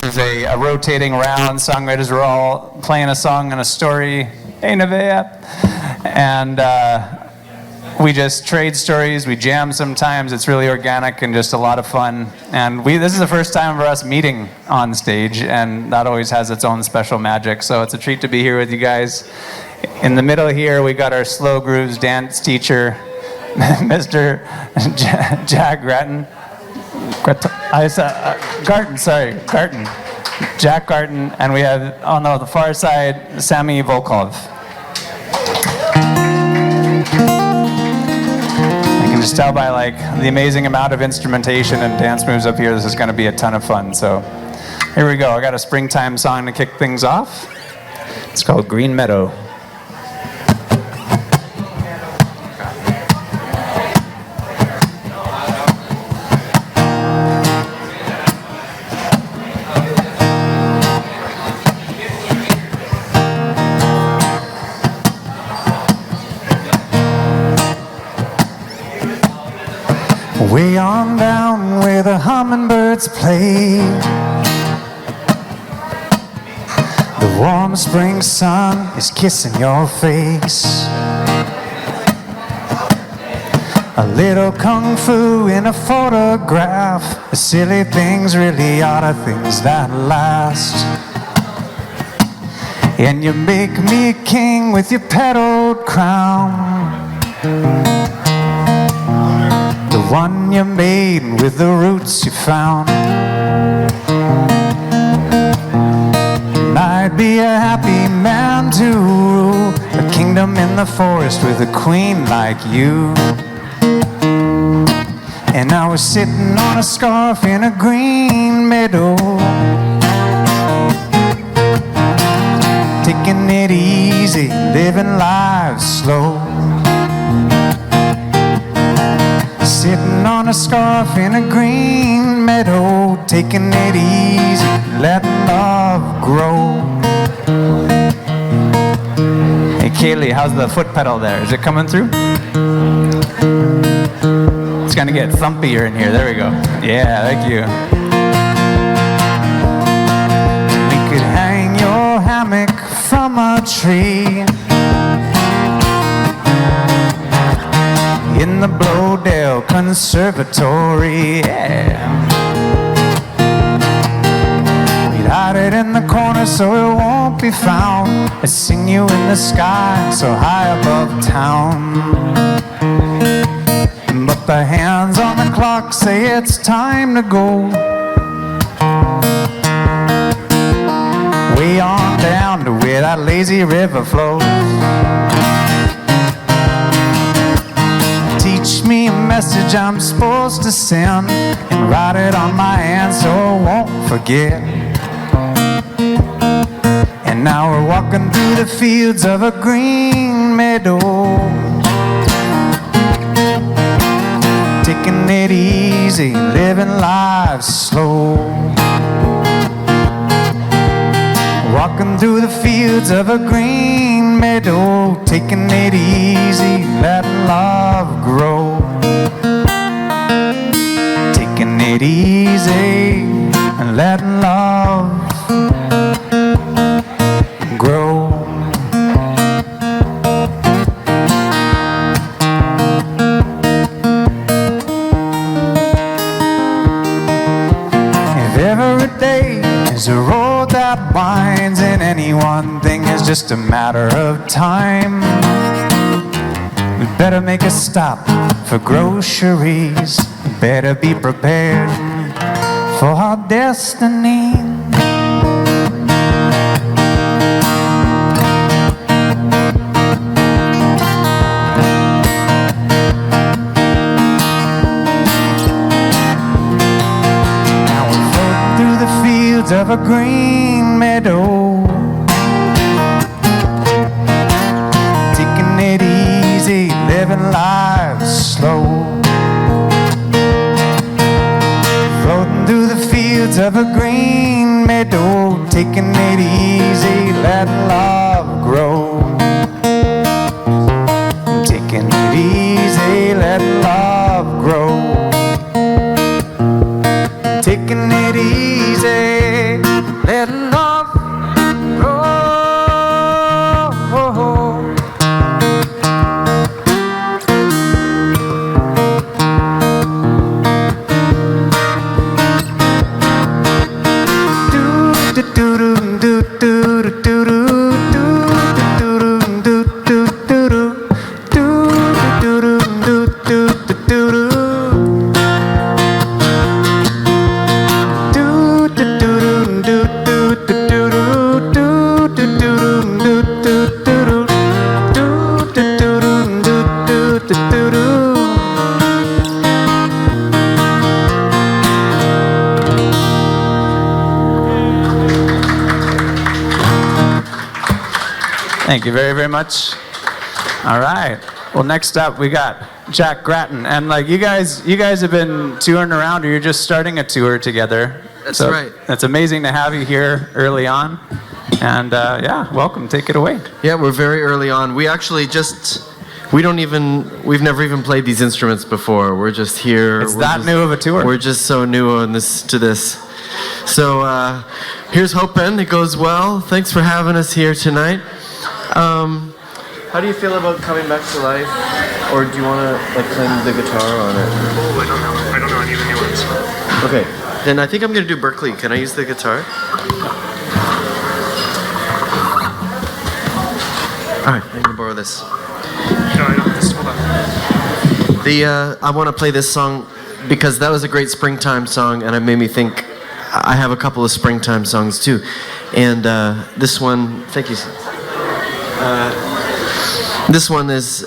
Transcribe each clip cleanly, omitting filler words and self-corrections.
This is a rotating round. Songwriters are all playing a song and a story. Hey, Nevaeh. And we just trade stories. We jam sometimes. It's really organic and just a lot of fun. And this is the first time for us meeting on stage, and that always has its own special magic. So it's a treat to be here with you guys. In the middle here, we got our slow grooves dance teacher, Mr. Jack Garton. Jack Garton, and we have on the far side Sammy Volkov. I can just tell by the amazing amount of instrumentation and dance moves up here, this is going to be a ton of fun. So here we go. I got a springtime song to kick things off. It's called Green Meadow. Way on down where the hummingbirds play, the warm spring sun is kissing your face. A little kung fu in a photograph, the silly things really are the things that last. And you make me a king with your petaled crown, the one you made with the roots you found. And I'd be a happy man to rule a kingdom in the forest with a queen like you. And I was sitting on a scarf in a green meadow, taking it easy, living life slow. Sitting on a scarf in a green meadow, taking it easy, letting love grow. Hey Kaylee, how's the foot pedal there? Is it coming through? It's gonna get thumpier in here. There we go. Yeah, thank you. We could hang your hammock from a tree in the Blowdale Conservatory, yeah. We'd hide it in the corner so it won't be found. I'd sing you in the sky so high above town. But the hands on the clock say it's time to go. Way on down to where that lazy river flows. Teach me a message I'm supposed to send, and write it on my hand so I won't forget. And now we're walking through the fields of a green meadow, taking it easy, living life slow. Walking through the fields of a green meadow, taking it easy, letting love grow. Taking it easy and letting love grow. If every day is a road that winds, and any one thing is just a matter of time, we better make a stop for groceries. Better be prepared for our destiny. Now we're floating through the fields of a green meadow, taking it easy, living life slow. Floating through the fields of a green meadow, taking it easy, letting love grow. Taking it easy, letting love grow. Taking it easy. let love grow. Thank you very, very much. All right. Well, next up we got Jack Grattan, and like you guys have been touring around, or you're just starting a tour together. That's right. It's amazing to have you here early on, and yeah, welcome. Take it away. Yeah, we're very early on. We actually we've never even played these instruments before. We're just here. It's that new of a tour. We're just so new on to this. So here's hoping it goes well. Thanks for having us here tonight. How do you feel about coming back to life? Or do you want to like play the guitar on it? Oh, I don't know. I don't know any of the new ones. Okay, then I think I'm going to do Berkeley. Can I use the guitar? Alright, I'm going to borrow this. No, I don't. Just hold on. I want to play this song because that was a great springtime song, and it made me think I have a couple of springtime songs too. And this one, thank you. This one is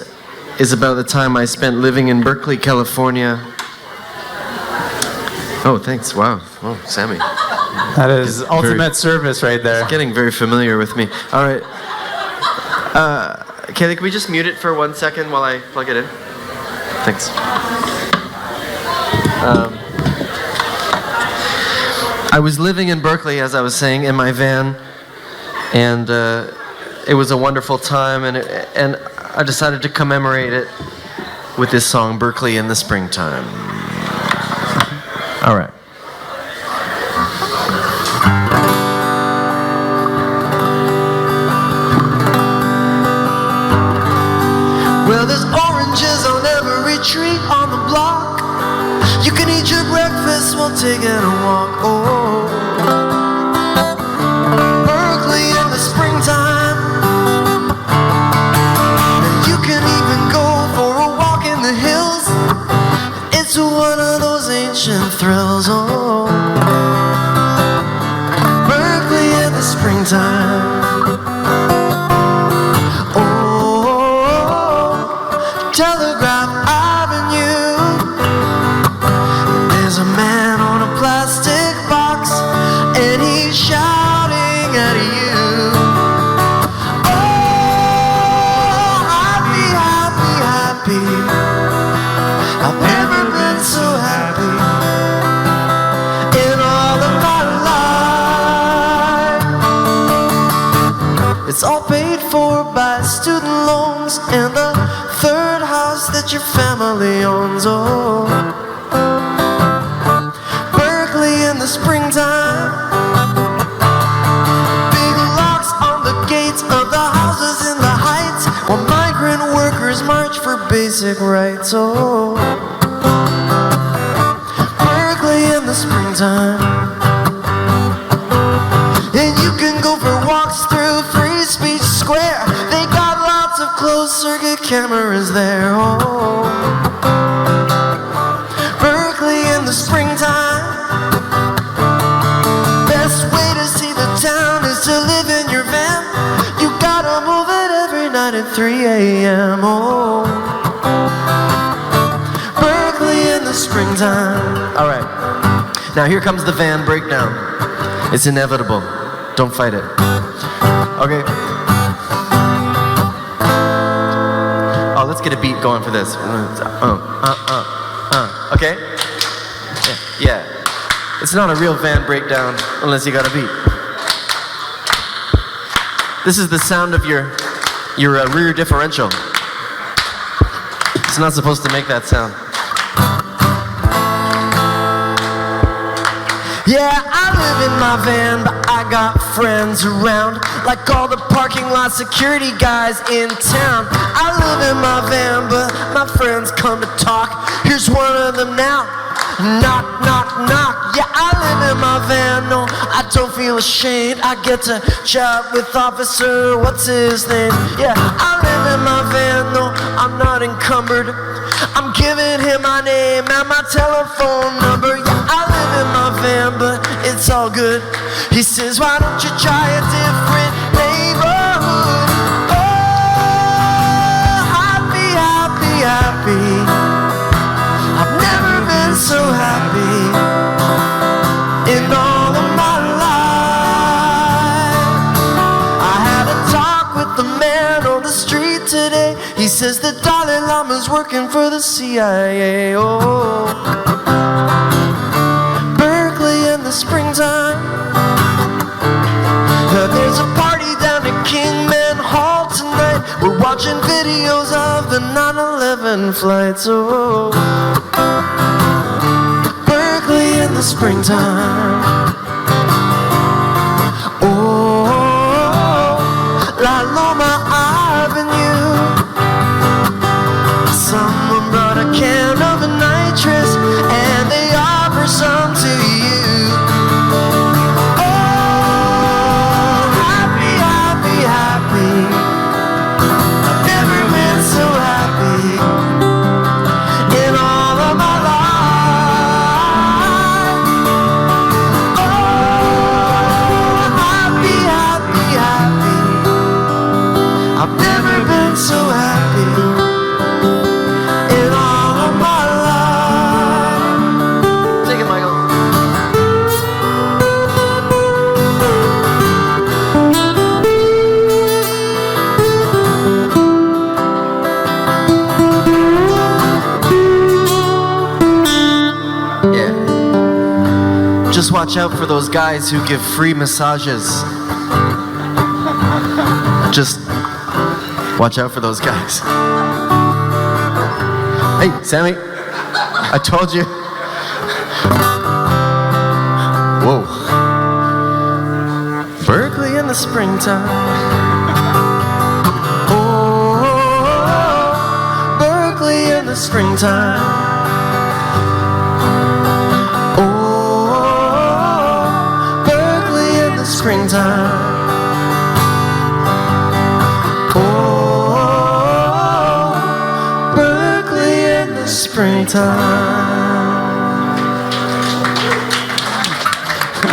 about the time I spent living in Berkeley, California. Oh, thanks. Wow. Oh, Sammy. That is ultimate service right there. It's getting very familiar with me. All right. Kaylee, can we just mute it for 1 second while I plug it in? Thanks. I was living in Berkeley, as I was saying, in my van, and it was a wonderful time, and I decided to commemorate it with this song, Berkeley in the Springtime. All right. Well, there's oranges on every tree on the block. You can eat your breakfast while taking a walk. Oh, Berkeley in the springtime. And you can even go for a walk in the hills. It's one of those ancient thrills. Oh, Berkeley in the springtime. Telegraph Avenue. There's a man on a plastic box, and he's shouting at you. Oh, happy, happy, happy. I've never been so happy in all of my life. It's all paid for by student loans and the third house that your family owns. Oh, Berkeley in the springtime. Big locks on the gates of the houses in the heights, while migrant workers march for basic rights. Oh, Berkeley in the springtime. And you can go for walks through Free Speech Square. They got lots of closed circuit cameras there. Oh, Berkeley in the springtime. Best way to see the town is to live in your van. You gotta move it every night at 3 a.m. Oh, Berkeley in the springtime. All right, now here comes the van breakdown. It's inevitable. Don't fight it. Okay. Oh, let's get a beat going for this. Okay? Yeah. It's not a real van breakdown unless you got a beat. This is the sound of your rear differential. It's not supposed to make that sound. Yeah, I live in my van, but I got friends around, like all the parking lot security guys in town. I live in my van, but my friends come to talk. Here's one of them now. Knock, knock, knock. Yeah, I live in my van, no, I don't feel ashamed. I get to chat with Officer, what's his name? Yeah, I live in my van, no, I'm not encumbered. I'm giving him my name and my telephone number. Yeah, I live in my van, but it's all good. He says, why don't you try a different neighborhood? Oh, happy, happy, happy. I've never been so happy in all of my life. I had a talk with the man on the street today. He says the Dalai Lama's working for the CIA. Oh, Berkeley in the springtime. There's a party down at Kingman Hall tonight. We're watching videos of the 9/11 flights. Oh, Berkeley in the springtime. Oh, La Loma Avenue. Someone brought a can of nitrous and they offer some to you. Oh, happy, happy, happy. I've never been so happy in all of my life. Oh, happy, happy, happy. I've never been so happy in all of my life. Take it, Michael. Yeah. Just watch out for those guys who give free massages. Just watch out for those guys. Hey, Sammy, I told you. Whoa. Berkeley in the springtime. Oh, Berkeley in the springtime. Oh, Berkeley in the springtime. Oh, Berkeley in the springtime.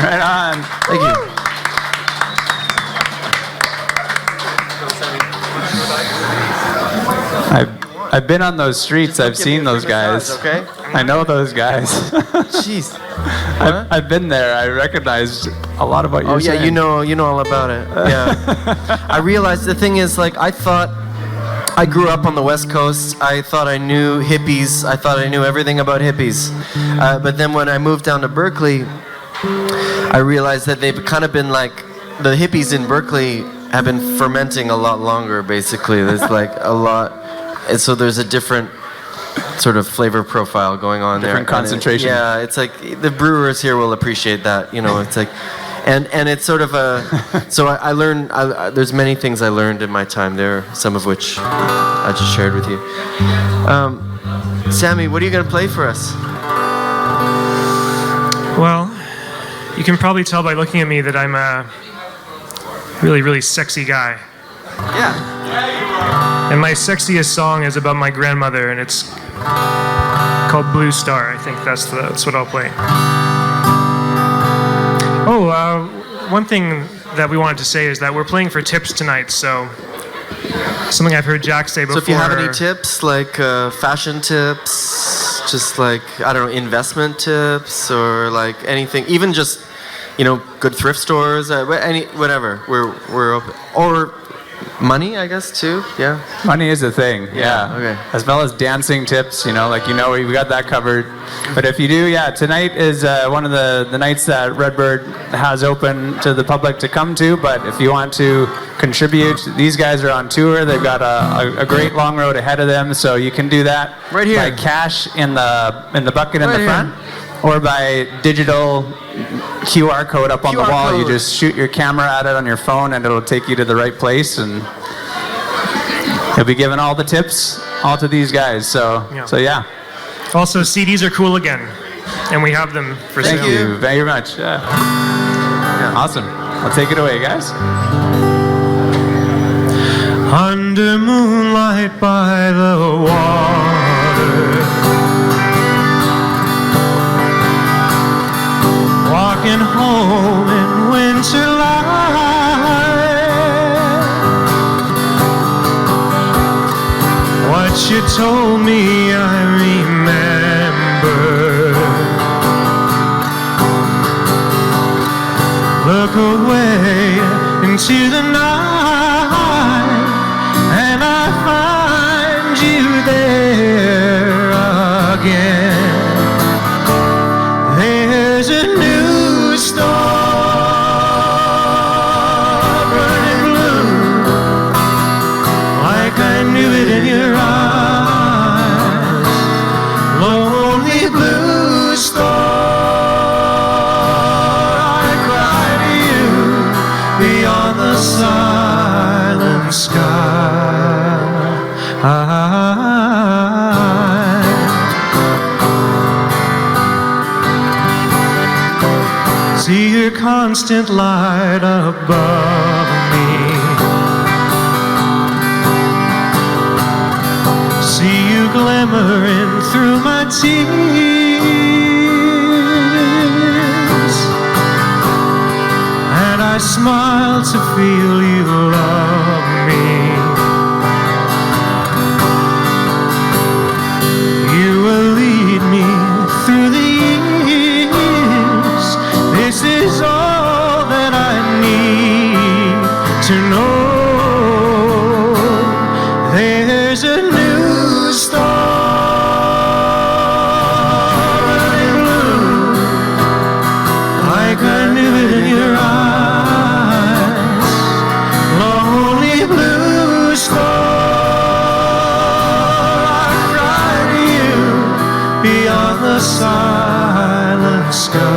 Right on. Thank you. I've been on those streets. I've seen those guys. Okay. I know those guys. Jeez. I've been there. I recognized a lot of what you're saying. Oh yeah, you know all about it. Yeah. I realized the thing is, like, I thought I grew up on the West Coast. I thought I knew hippies. I thought I knew everything about hippies. But then when I moved down to Berkeley, I realized that they've kind of been like, the hippies in Berkeley have been fermenting a lot longer, basically. There's like a lot, and so there's a different sort of flavor profile going on there. Different concentration. Yeah, it's like the brewers here will appreciate that. You know, it's like, and it's sort of a. So I learned. There's many things I learned in my time there. Some of which I just shared with you. Sammy, what are you gonna play for us? Well, you can probably tell by looking at me that I'm a really, really sexy guy. Yeah. And my sexiest song is about my grandmother, and it's called Blue Star. I think that's what I'll play. Oh, one thing that we wanted to say is that we're playing for tips tonight, so something I've heard Jack say before. So if you have any tips, like fashion tips, just like, I don't know, investment tips, or like anything, even just, you know, good thrift stores, whatever, we're open. Or money, I guess, too. Yeah. Money is a thing. Yeah. Okay. As well as dancing tips, you know, like, you know, we got that covered. But if you do, yeah, tonight is one of the nights that Redbird has open to the public to come to. But if you want to contribute, these guys are on tour. They've got a great long road ahead of them, so you can do that right here by cash in the bucket in right the front. or by digital QR code up on the QR wall. You code. just shoot your camera at it on your phone and it'll take you to the right place, and you'll be giving all the tips all to these guys. So yeah. Also, CDs are cool again, and we have them for sale. Thank you very much. Yeah. Awesome. I'll take it away, guys. Under moonlight by the water, walking home in winter light. What you told me I remember. Look away into the night, and I find you there again. There's a new star burning blue, like I knew it in your eyes. Lonely blue star, I cry to you beyond the silent sky. I see your constant light above me. See you glimmering through my tears, and I smile to feel you love me. You will lead me through the years. This is all that I need to know. There's a new star running blue, like I knew it in your eyes. Lonely blue star, I cry to you beyond the silent sky.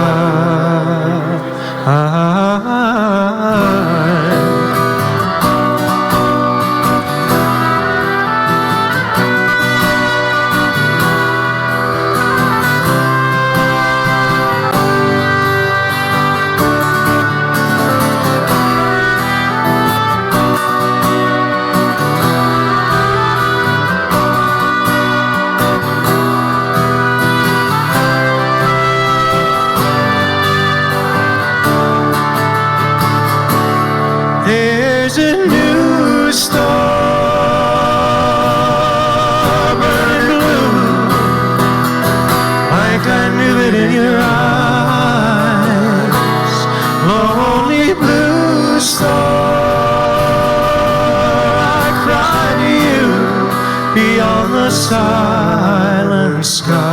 There's a new star burning blue, like I knew it in your eyes. Lonely blue star, I cry to you beyond the silent sky.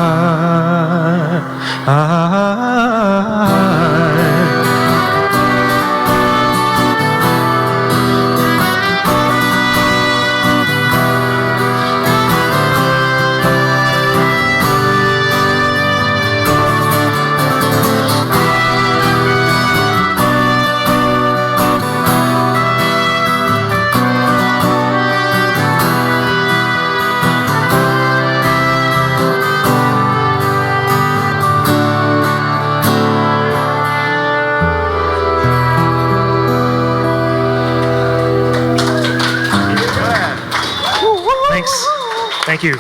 Thanks. Thank you.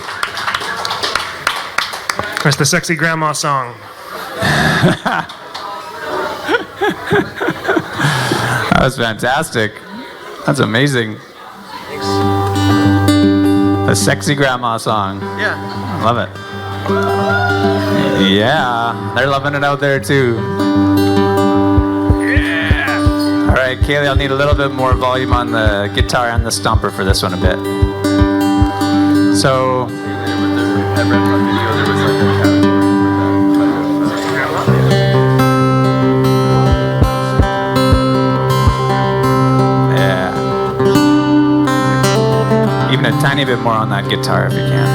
That's the sexy grandma song. That was fantastic. That's amazing. The sexy grandma song. Yeah. I love it. Yeah, they're loving it out there too. Yeah. All right, Kaylee, I'll need a little bit more volume on the guitar and the stomper for this one a bit. So, At Redbird video, there was like a yeah. Even a tiny bit more on that guitar if you can.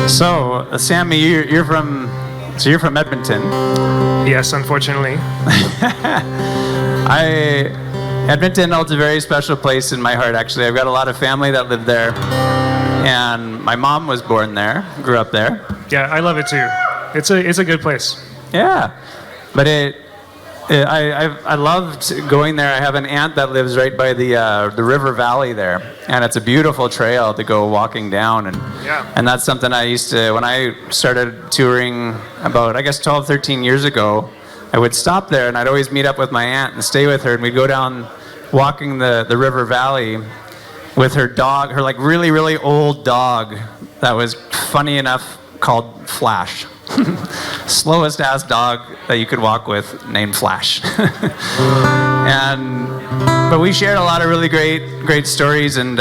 So, Sammy, you're from Edmonton. Yes, unfortunately. Edmonton holds a very special place in my heart, actually. I've got a lot of family that live there, and my mom was born there, grew up there. Yeah, I love it too. It's a good place. Yeah, but I loved going there. I have an aunt that lives right by the river valley there, and it's a beautiful trail to go walking down. And that's something I used to, when I started touring about, I guess, 12, 13 years ago, I would stop there, and I'd always meet up with my aunt and stay with her, and we'd go down walking the river valley with her dog, her like really, really old dog that was, funny enough, called Flash. Slowest ass dog that you could walk with, named Flash. But we shared a lot of really great stories and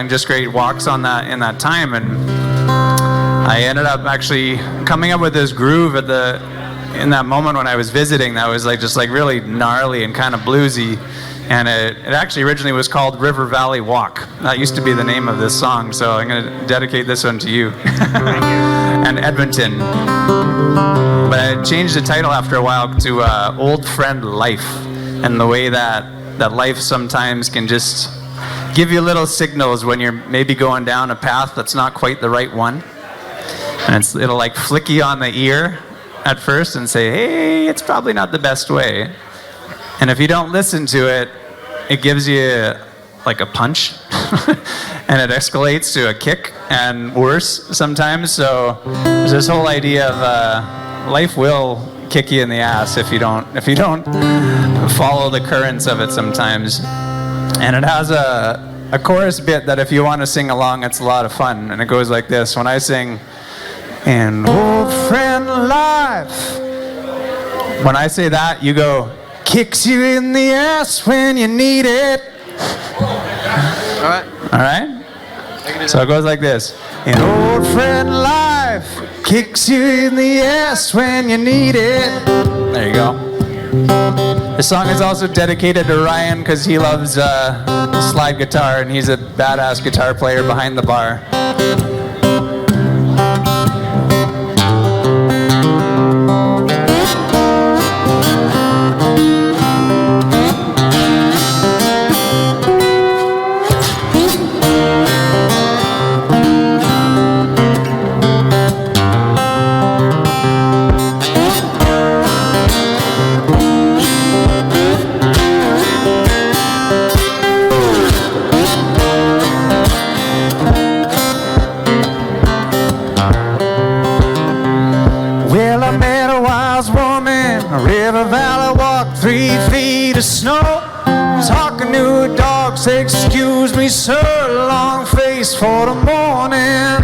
just great walks in that time. And I ended up actually coming up with this groove in that moment when I was visiting that was just really gnarly and kind of bluesy. And it actually originally was called River Valley Walk. That used to be the name of this song, so I'm going to dedicate this one to you. Thank you. And Edmonton. But I changed the title after a while to Old Friend Life, and the way that life sometimes can just give you little signals when you're maybe going down a path that's not quite the right one. And it'll like flick you on the ear at first and say, hey, it's probably not the best way. And if you don't listen to it, it gives you like a punch and it escalates to a kick and worse sometimes. So there's this whole idea of life will kick you in the ass if you don't follow the currents of it sometimes. And it has a chorus bit that if you want to sing along, it's a lot of fun. And it goes like this. When I sing, "An old friend life," when I say that, you go, "Kicks you in the ass when you need it." All right. All right? So it goes like this. "An old friend life kicks you in the ass when you need it." There you go. This song is also dedicated to Ryan because he loves slide guitar and he's a badass guitar player behind the bar. River Valley walked 3 feet of snow, talking to a dog, say, "Excuse me, sir, long face for the morning."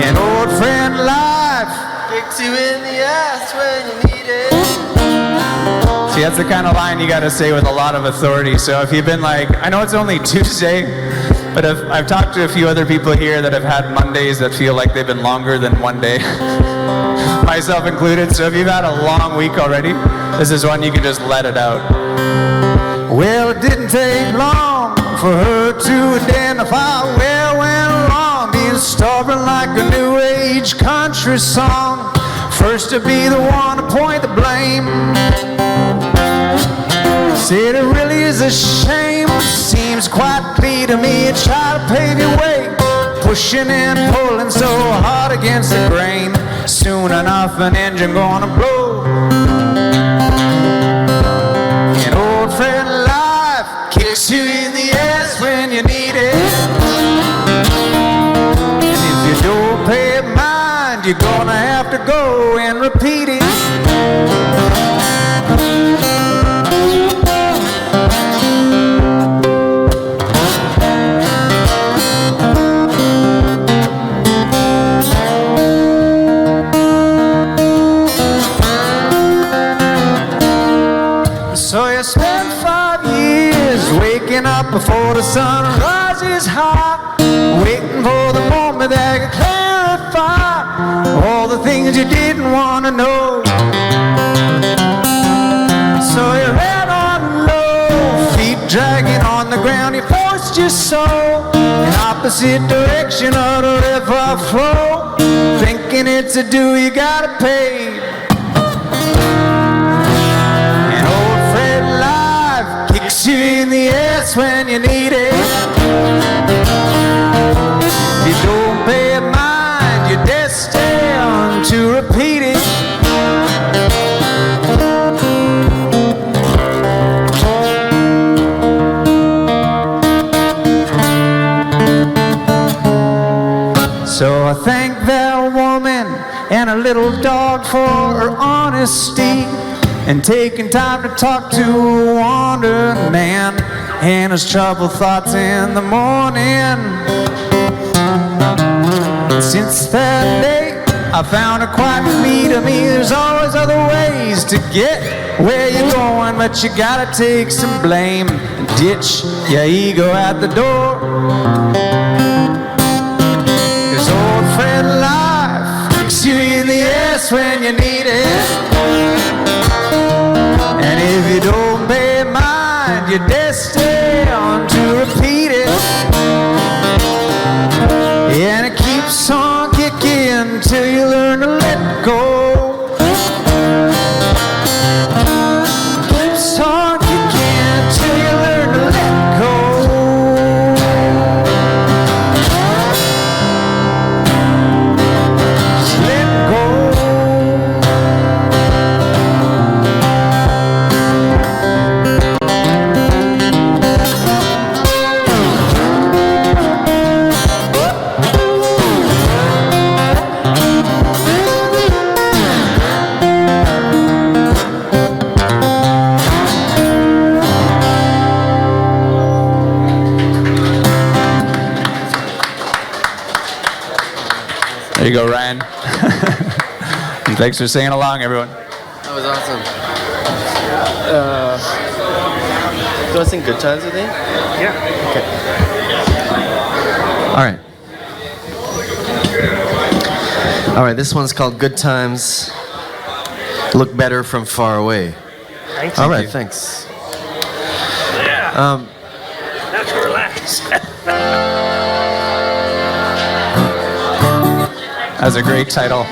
An old friend life kicks you in the ass when you need it. See, that's the kind of line you gotta say with a lot of authority. So if you've been like, I know it's only Tuesday, but I've talked to a few other people here that have had Mondays that feel like they've been longer than one day. Myself included. So if you've had a long week already, this is one you can just let it out. Well, it didn't take long for her to identify where went wrong, being stubborn like a new age country song. First to be the one to point the blame. Said it really is a shame. Seems quite clear to me. You try to pave your way, pushing and pulling so hard against the grain. Soon enough an engine gonna blow. An old friend life kicks you in the ass when you need it. And if you don't pay it mind, you're gonna have to go and repeat it. So you spent 5 years waking up before the sun rises high, waiting for the moment that could clarify all the things you didn't want to know. So you ran on low, feet dragging on the ground, you forced your soul in opposite opposite direction of the river flow, thinking it's a due you gotta pay. And old Fred Life kicks you in the ass when you need it. If you don't pay mind, you're destined to repeat it. So I thank that woman and a little dog for her honesty and taking time to talk to a wandering man and his troubled thoughts in the morning. Since that day, I found it quite clear to me there's always other ways to get where you're going, but you gotta take some blame and ditch your ego at the door. Old Fred Life kicks you in the ass when you need it. And if you don't pay mind, you're destined to repeat it. And it keeps on kicking till you learn to let go. Keeps on kicking till you learn to let go. There you go, Ryan. And thanks for singing along, everyone. That was awesome. Do you want to sing Good Times with me? Yeah. Okay. All right. All right, this one's called Good Times Look Better From Far Away. Thank you. All right, thanks. Yeah. Now to relax. That's a great title.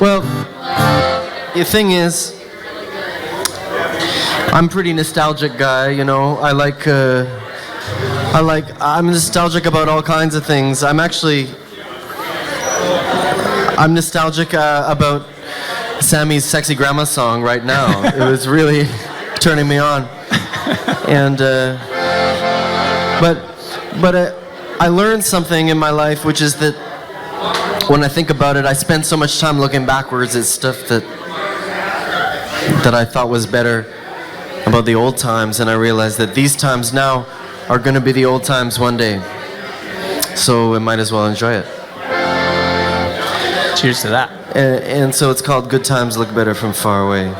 Well, the thing is, I'm a pretty nostalgic guy, you know. I'm nostalgic about all kinds of things. I'm nostalgic about Sammy's Sexy Grandma song right now. It was really turning me on. And, but I learned something in my life, which is that when I think about it, I spend so much time looking backwards at stuff that I thought was better about the old times, and I realized that these times now are going to be the old times one day. So I might as well enjoy it. Cheers to that. And so it's called Good Times Look Better From Far Away.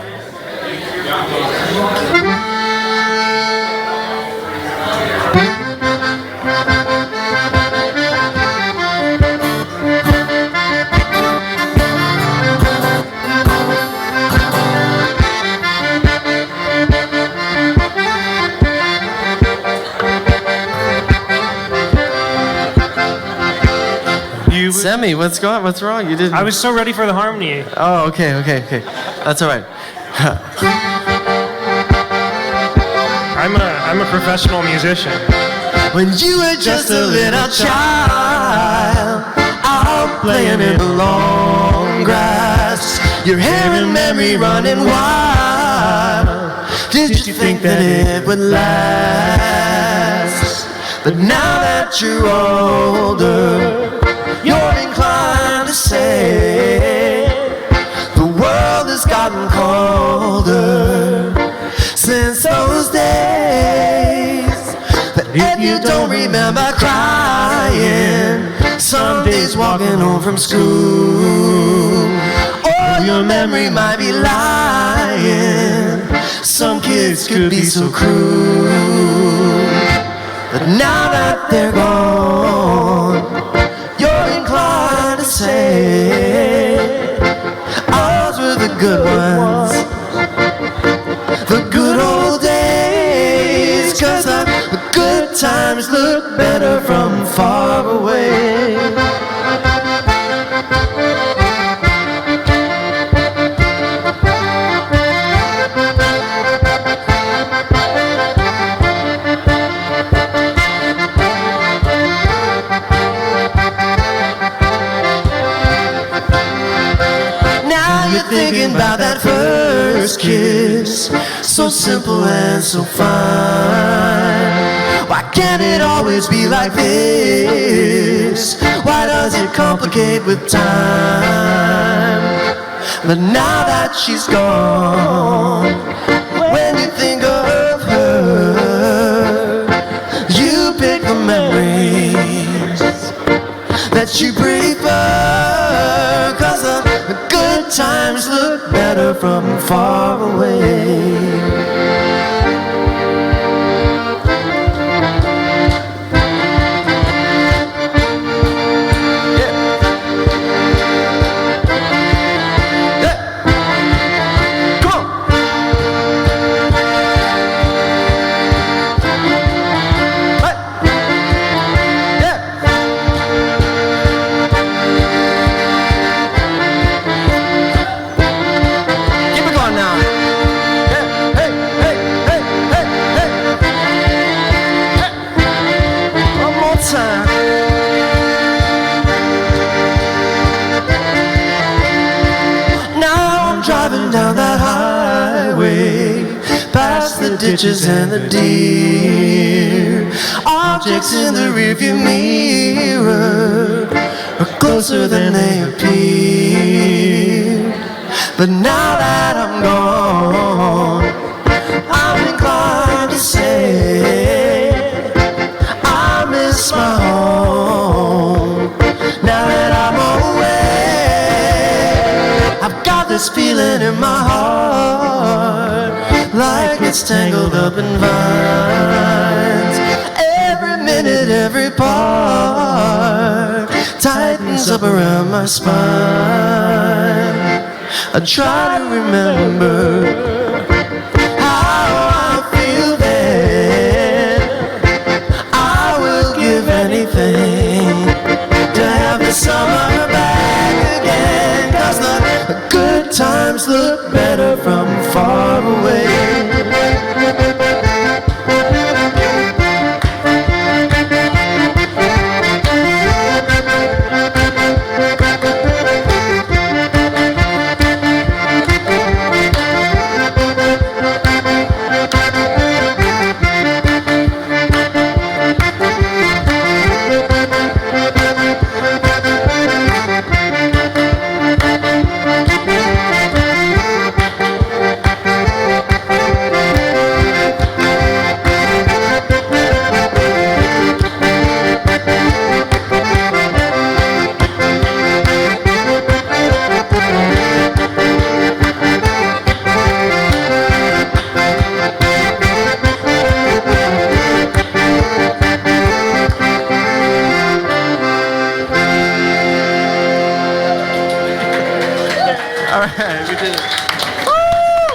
Sammy, what's wrong? You didn't. I was so ready for the harmony. Oh, okay. That's all right. I'm a professional musician. When you were just a little child, out playing in the long grass, your hair and memory running wild. Did you think that it would last? But now that you're older, you're inclined to say the world has gotten colder since those days. But if you don't remember crying some days walking home from school, or your memory might be lying, some kids could be so cruel. But now that they're gone, you're inclined to say ours were the good ones, the good old days, 'cause the good times look better from far away. Thinking about that first kiss, so simple and so fine. Why can't it always be like this? Why does it complicate with time? But now that she's gone, when you think of her, you pick the memories that you prefer, 'cause the good times look better from far away. Down that highway, past the ditches and the deer, objects in the rearview mirror are closer than they appear. But now that I'm gone, I'm inclined to say I miss my home. Now that I'm away, I've got this feeling in my heart, like it's tangled up in vines. Every minute, every part tightens up around my spine. I try to remember how I feel then. I will give anything to have the summer back again, 'cause the good times look better from far away.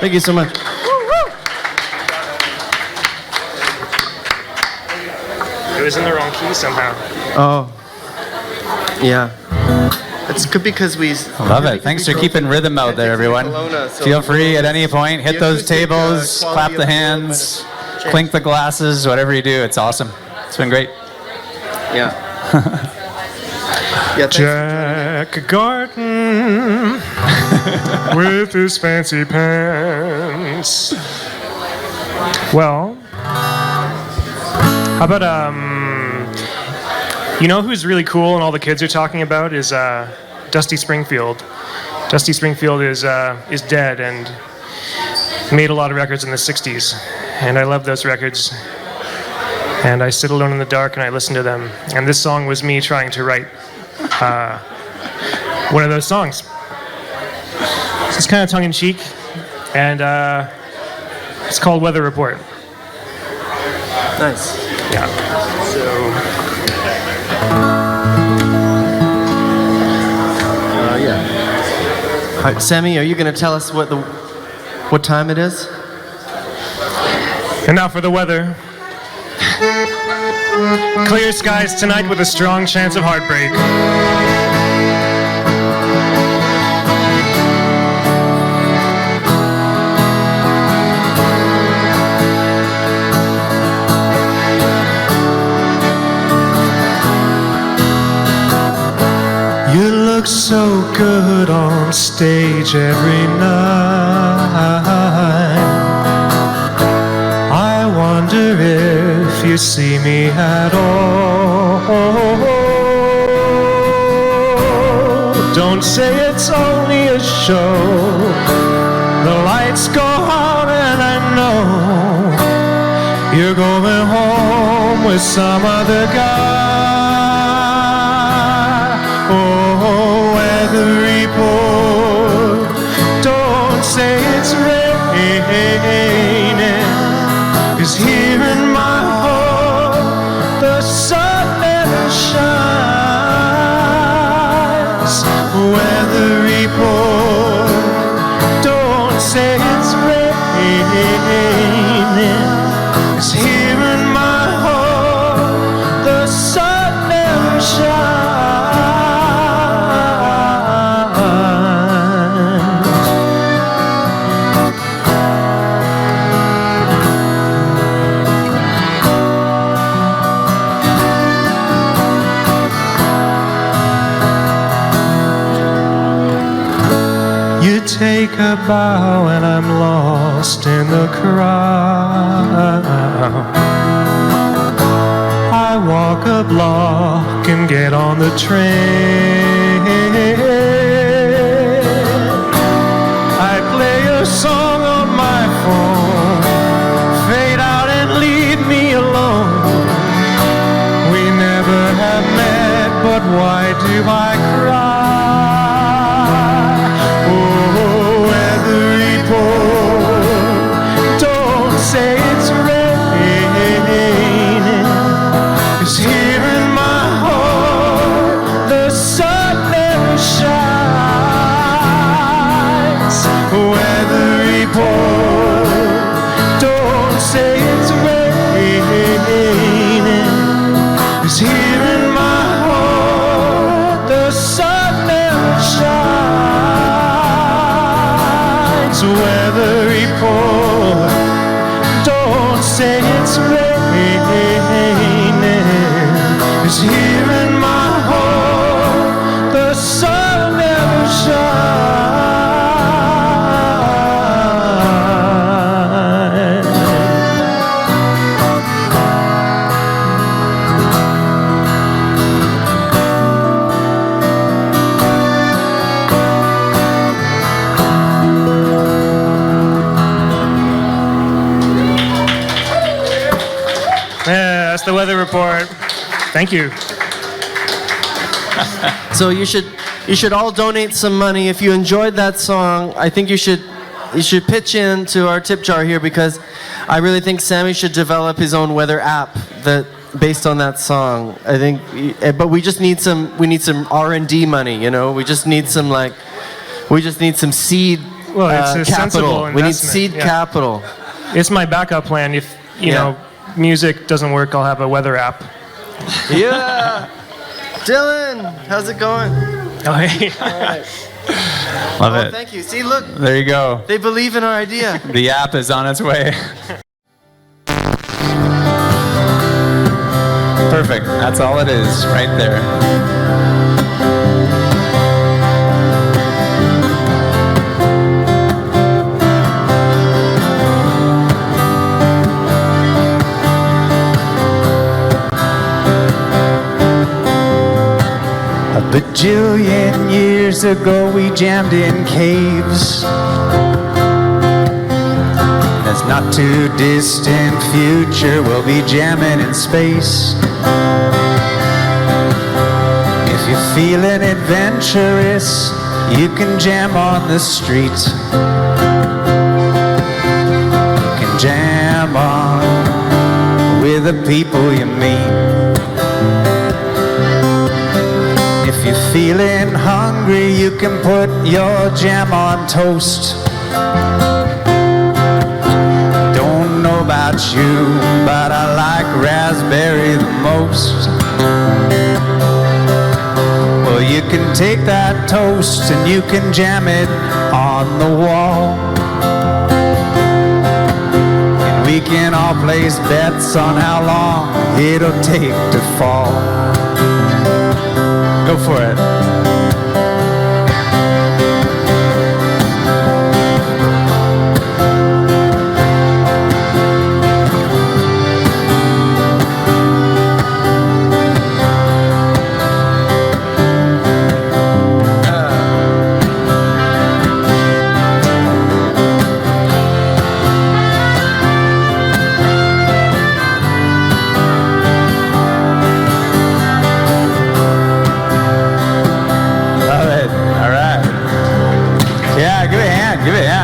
Thank you so much. It was in the wrong key somehow. Oh, yeah. It's good because we Love it. Thanks for keeping rhythm out there, everyone. Feel free at any point. Hit those tables, clap the hands, clink the glasses, whatever you do. It's awesome. It's been great. Yeah. Yeah, Jack Garten with his fancy pants. Well, how about you know who's really cool and all the kids are talking about is Dusty Springfield. Dusty Springfield is dead and made a lot of records in the 60s, and I love those records. And I sit alone in the dark and I listen to them. And this song was me trying to write one of those songs. So it's kind of tongue-in-cheek, and it's called Weather Report. Nice. Yeah. Yeah. All right, Sammy, are you going to tell us what time it is? And now for the weather. Clear skies tonight with a strong chance of heartbreak. You look so good on stage every night. I wonder if you see me at all. Don't say it's only a show. The lights go out and I know you're going home with some other guy. Oh, weather report, don't say it's raining, 'cause here in my home the sun never shines. Weather report, don't say it's raining, 'cause here in my home the sun never shines. Take a bow and I'm lost in the crowd. I walk a block and get on the train. I play a song on my phone, fade out and leave me alone. We never have met, but why do I cry? Don't say it's raining, 'cause here in my home the sun never shines. Weather report, don't say it's raining, 'cause here in my home the sun never shines. Weather report, don't say it's raining, 'cause here in my home the sun never shines. Yeah, that's the weather report. Thank you. So you should all donate some money if you enjoyed that song. I think you should pitch in to our tip jar here, because I really think Sammy should develop his own weather app that based on that song. I think, but we need some R&D money. You know, we just need some seed Well, it's a sensible capital. We need investment, seed yeah. capital. It's my backup plan. If you know music doesn't work, I'll have a weather app. Yeah. Dylan, how's it going? Oh, hey. Love Oh, it. thank you. See, look, There you go. they believe in our idea. The app is on its way. Perfect. That's all it is, right there. A bajillion years ago we jammed in caves. As not too distant future we'll be jamming in space. If you're feeling adventurous, you can jam on the street. You can jam on with the people you meet. If you're feeling hungry, you can put your jam on toast. Don't know about you, but I like raspberry the most. Well, you can take that toast and you can jam it on the wall. And we can all place bets on how long it'll take to fall. Go for it.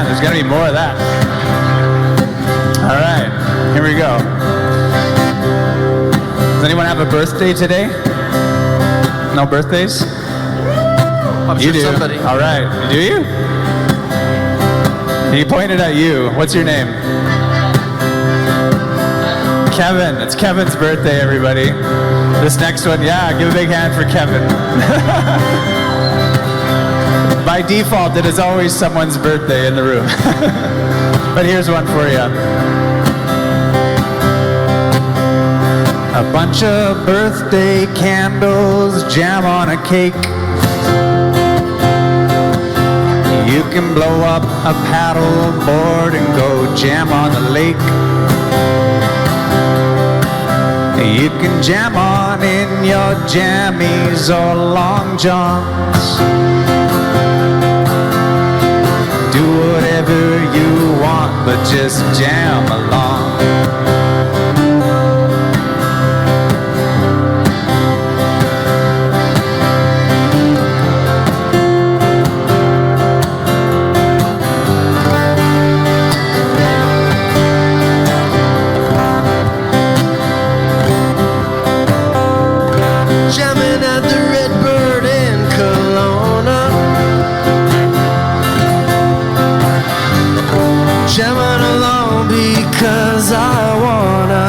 There's gotta be more of that. All right, here we go. Does anyone have a birthday today? No birthdays? You do. Somebody. All right, do you? He pointed at you. What's your name? Kevin. It's Kevin's birthday, everybody. This next one, yeah, give a big hand for Kevin. By default, it is always someone's birthday in the room. But here's one for you. A bunch of birthday candles, jam on a cake. You can blow up a paddle board and go jam on the lake. You can jam on in your jammies or long johns. Do whatever you want, but just jam along. Jamming at the Redbird in Kelowna. Jamming along because I wanna.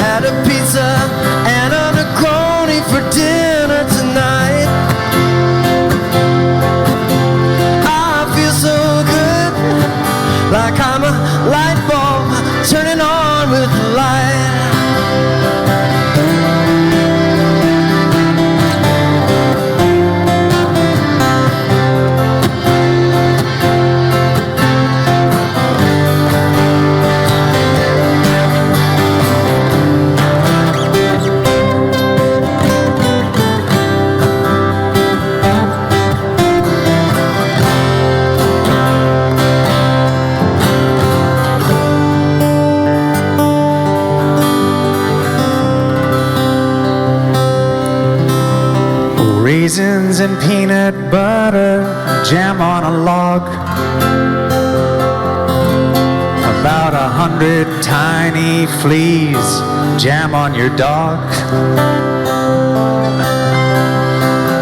Had a pizza and a Negroni for dinner tonight. I feel so good, like I'm a light bulb turning on with light. Raisins and peanut butter, jam on a log. About 100 tiny fleas, jam on your dog.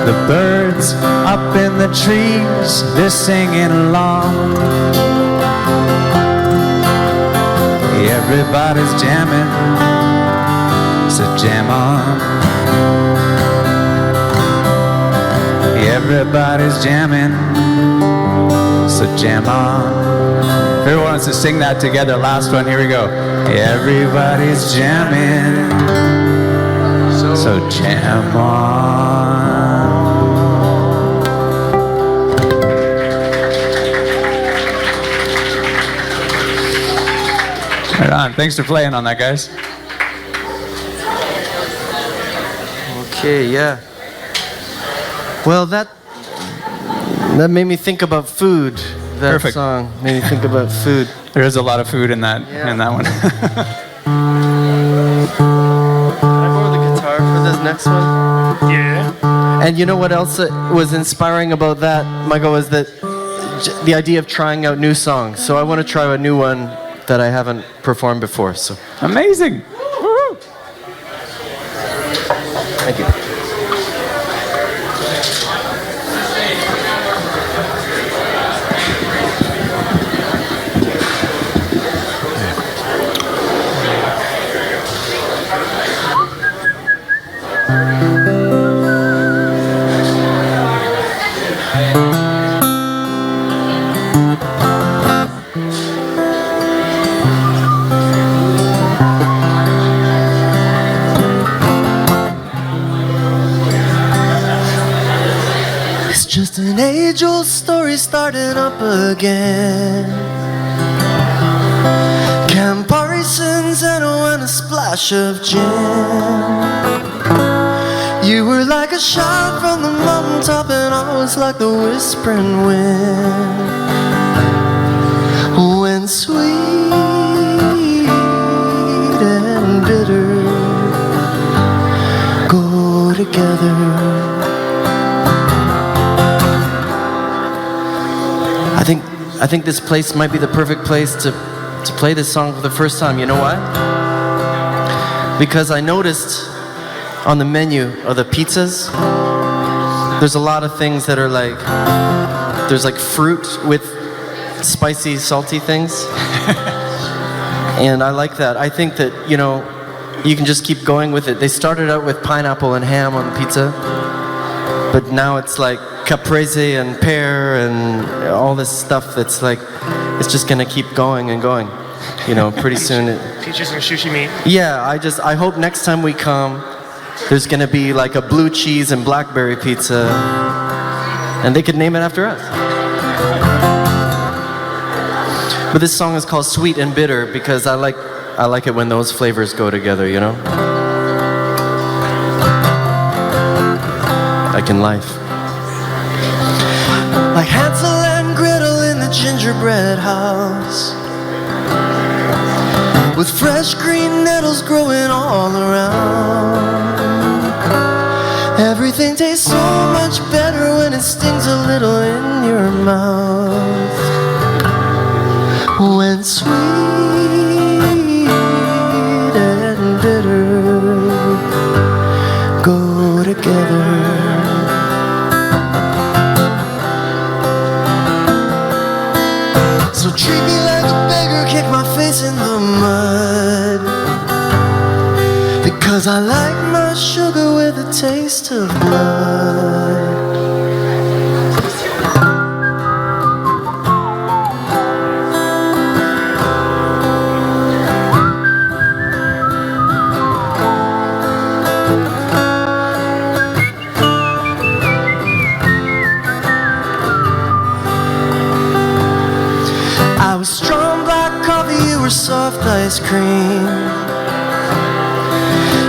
The birds up in the trees, they're singing along. Everybody's jamming, so jam on. Everybody's jamming, so jam on. Everyone wants to sing that together. Last one, here we go. Everybody's jamming, so jam on. Right on. Thanks for playing on that, guys. Okay, yeah. Well, that made me think about food. That Perfect. song made me think about food. There is a lot of food in that one. Can I borrow the guitar for this next one? Yeah. And you know what else was inspiring about that, Michael, was that the idea of trying out new songs. So I want to try a new one that I haven't performed before. So Amazing. Woo-hoo. thank you. just an age-old story starting up again. Campari Cinzano and a splash of gin. You were like a shot from the mountaintop, and I was like the whispering wind. When sweet and bitter go together. I think this place might be the perfect place to play this song for the first time. You know why? Because I noticed on the menu of the pizzas, there's a lot of things that are like, there's like fruit with spicy, salty things. And I like that. I think that, you know, you can just keep going with it. They started out with pineapple and ham on the pizza, but now it's like caprese and pear and all this stuff that's like, it's just gonna keep going and going. You know, pretty soon Peaches and sushi meat. Yeah, I hope next time we come, there's gonna be like a blue cheese and blackberry pizza, and they could name it after us. But this song is called Sweet and Bitter because I like it when those flavors go together, you know? Like in life. Like Hansel and Gretel in the gingerbread house, with fresh green nettles growing all around. Everything tastes so much better when it stings a little in your mouth. When sweet and bitter go together. So treat me like a beggar, kick my face in the mud, because I like my sugar with a taste of blood. I was strong black coffee, you were soft ice cream.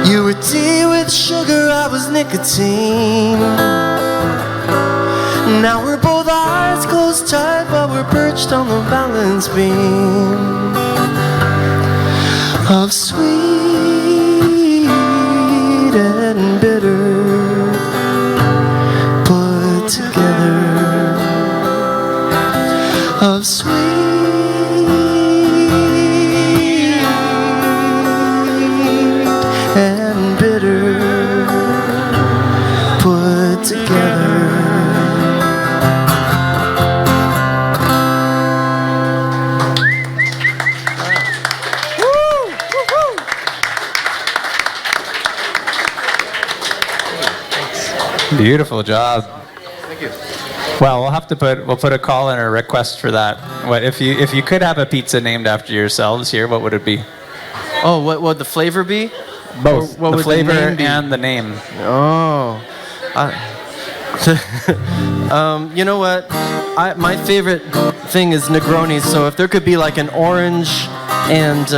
You were tea with sugar, I was nicotine. Now we're both eyes closed tight while we're perched on the balance beam of sweet and bitter put together. Of sweet and bitter put together. Beautiful job. Thank you. Well, we'll put a call in or a request for that. What if you could have a pizza named after yourselves here? What would it be? Oh, what would the flavor be? Both. What the would flavor name be? and the name. Oh, you know what? My favorite thing is Negronis. So if there could be like an orange and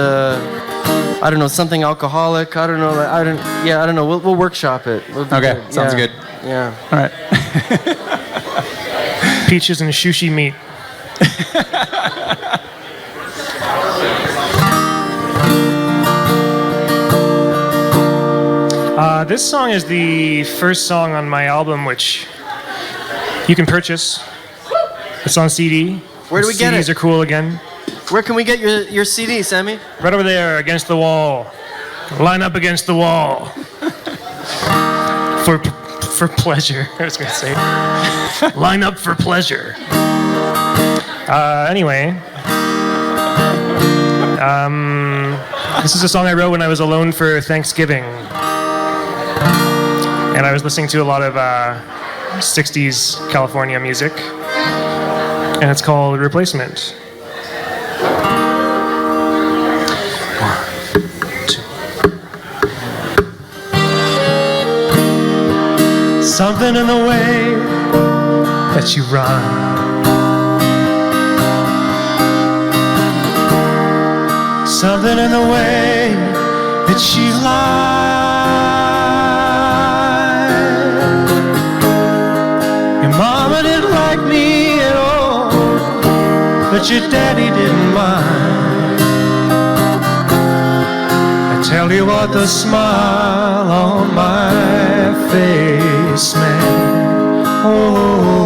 I don't know, something alcoholic. I don't know. I don't know. We'll workshop it. Okay, sounds good. Yeah. All right. Peaches and sushi meat. This song is the first song on my album, which you can purchase. It's on CD. Where do we get it? CDs are cool again. Where can we get your CD, Sammy? Right over there, against the wall. Line up against the wall. For pleasure, I was going to say. Line up for pleasure. Anyway. This is a song I wrote when I was alone for Thanksgiving. And I was listening to a lot of 60s California music. And it's called Replacement. Something in the way that you run. Something in the way that she lied. Your mama didn't like me at all, but your daddy didn't mind. I tell you what, the smile on my face meant, oh,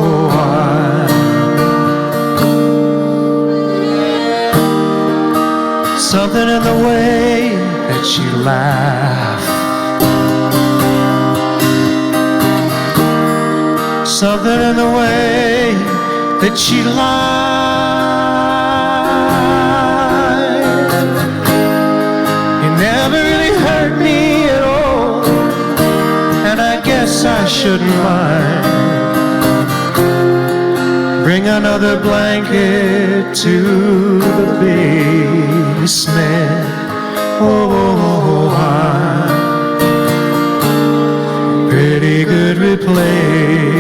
something in the way that you laugh, something in the way that you lie. You never really hurt me at all, and I guess I shouldn't mind. Bring another blanket to the basement. Oh, I'm pretty good replacement.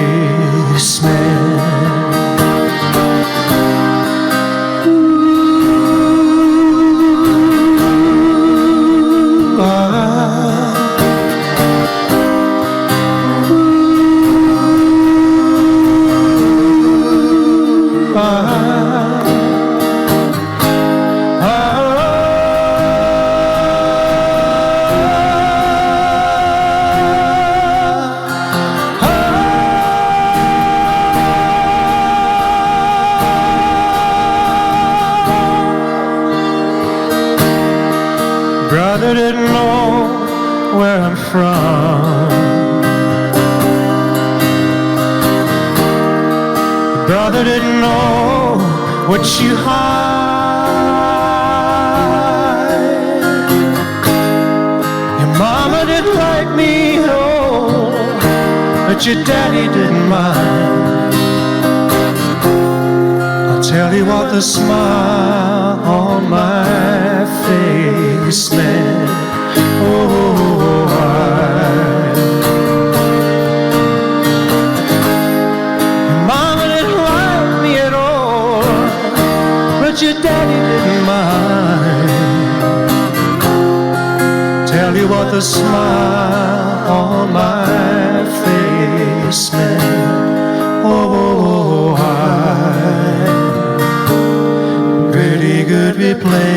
Brother didn't know where I'm from. Brother didn't know what you hide. Your mama didn't like me at all, but your daddy didn't mind. I'll tell you what, the smile on my face meant, oh, your mama didn't like me at all, but your daddy didn't mind. Tell you what, the smile on my face meant, oh, pretty good replacement.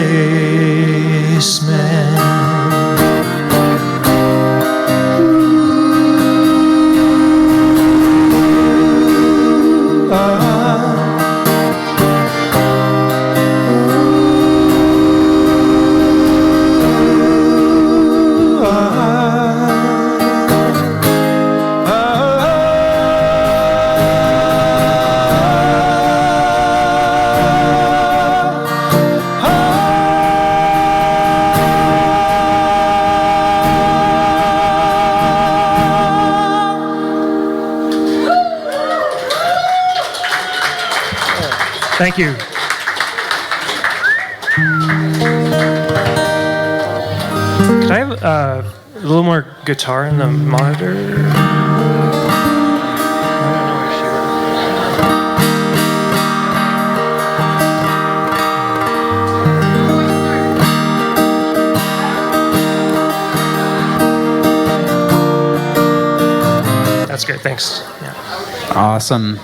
Thank you. Could I have a little more guitar in the monitor? That's good, thanks. Yeah. Awesome.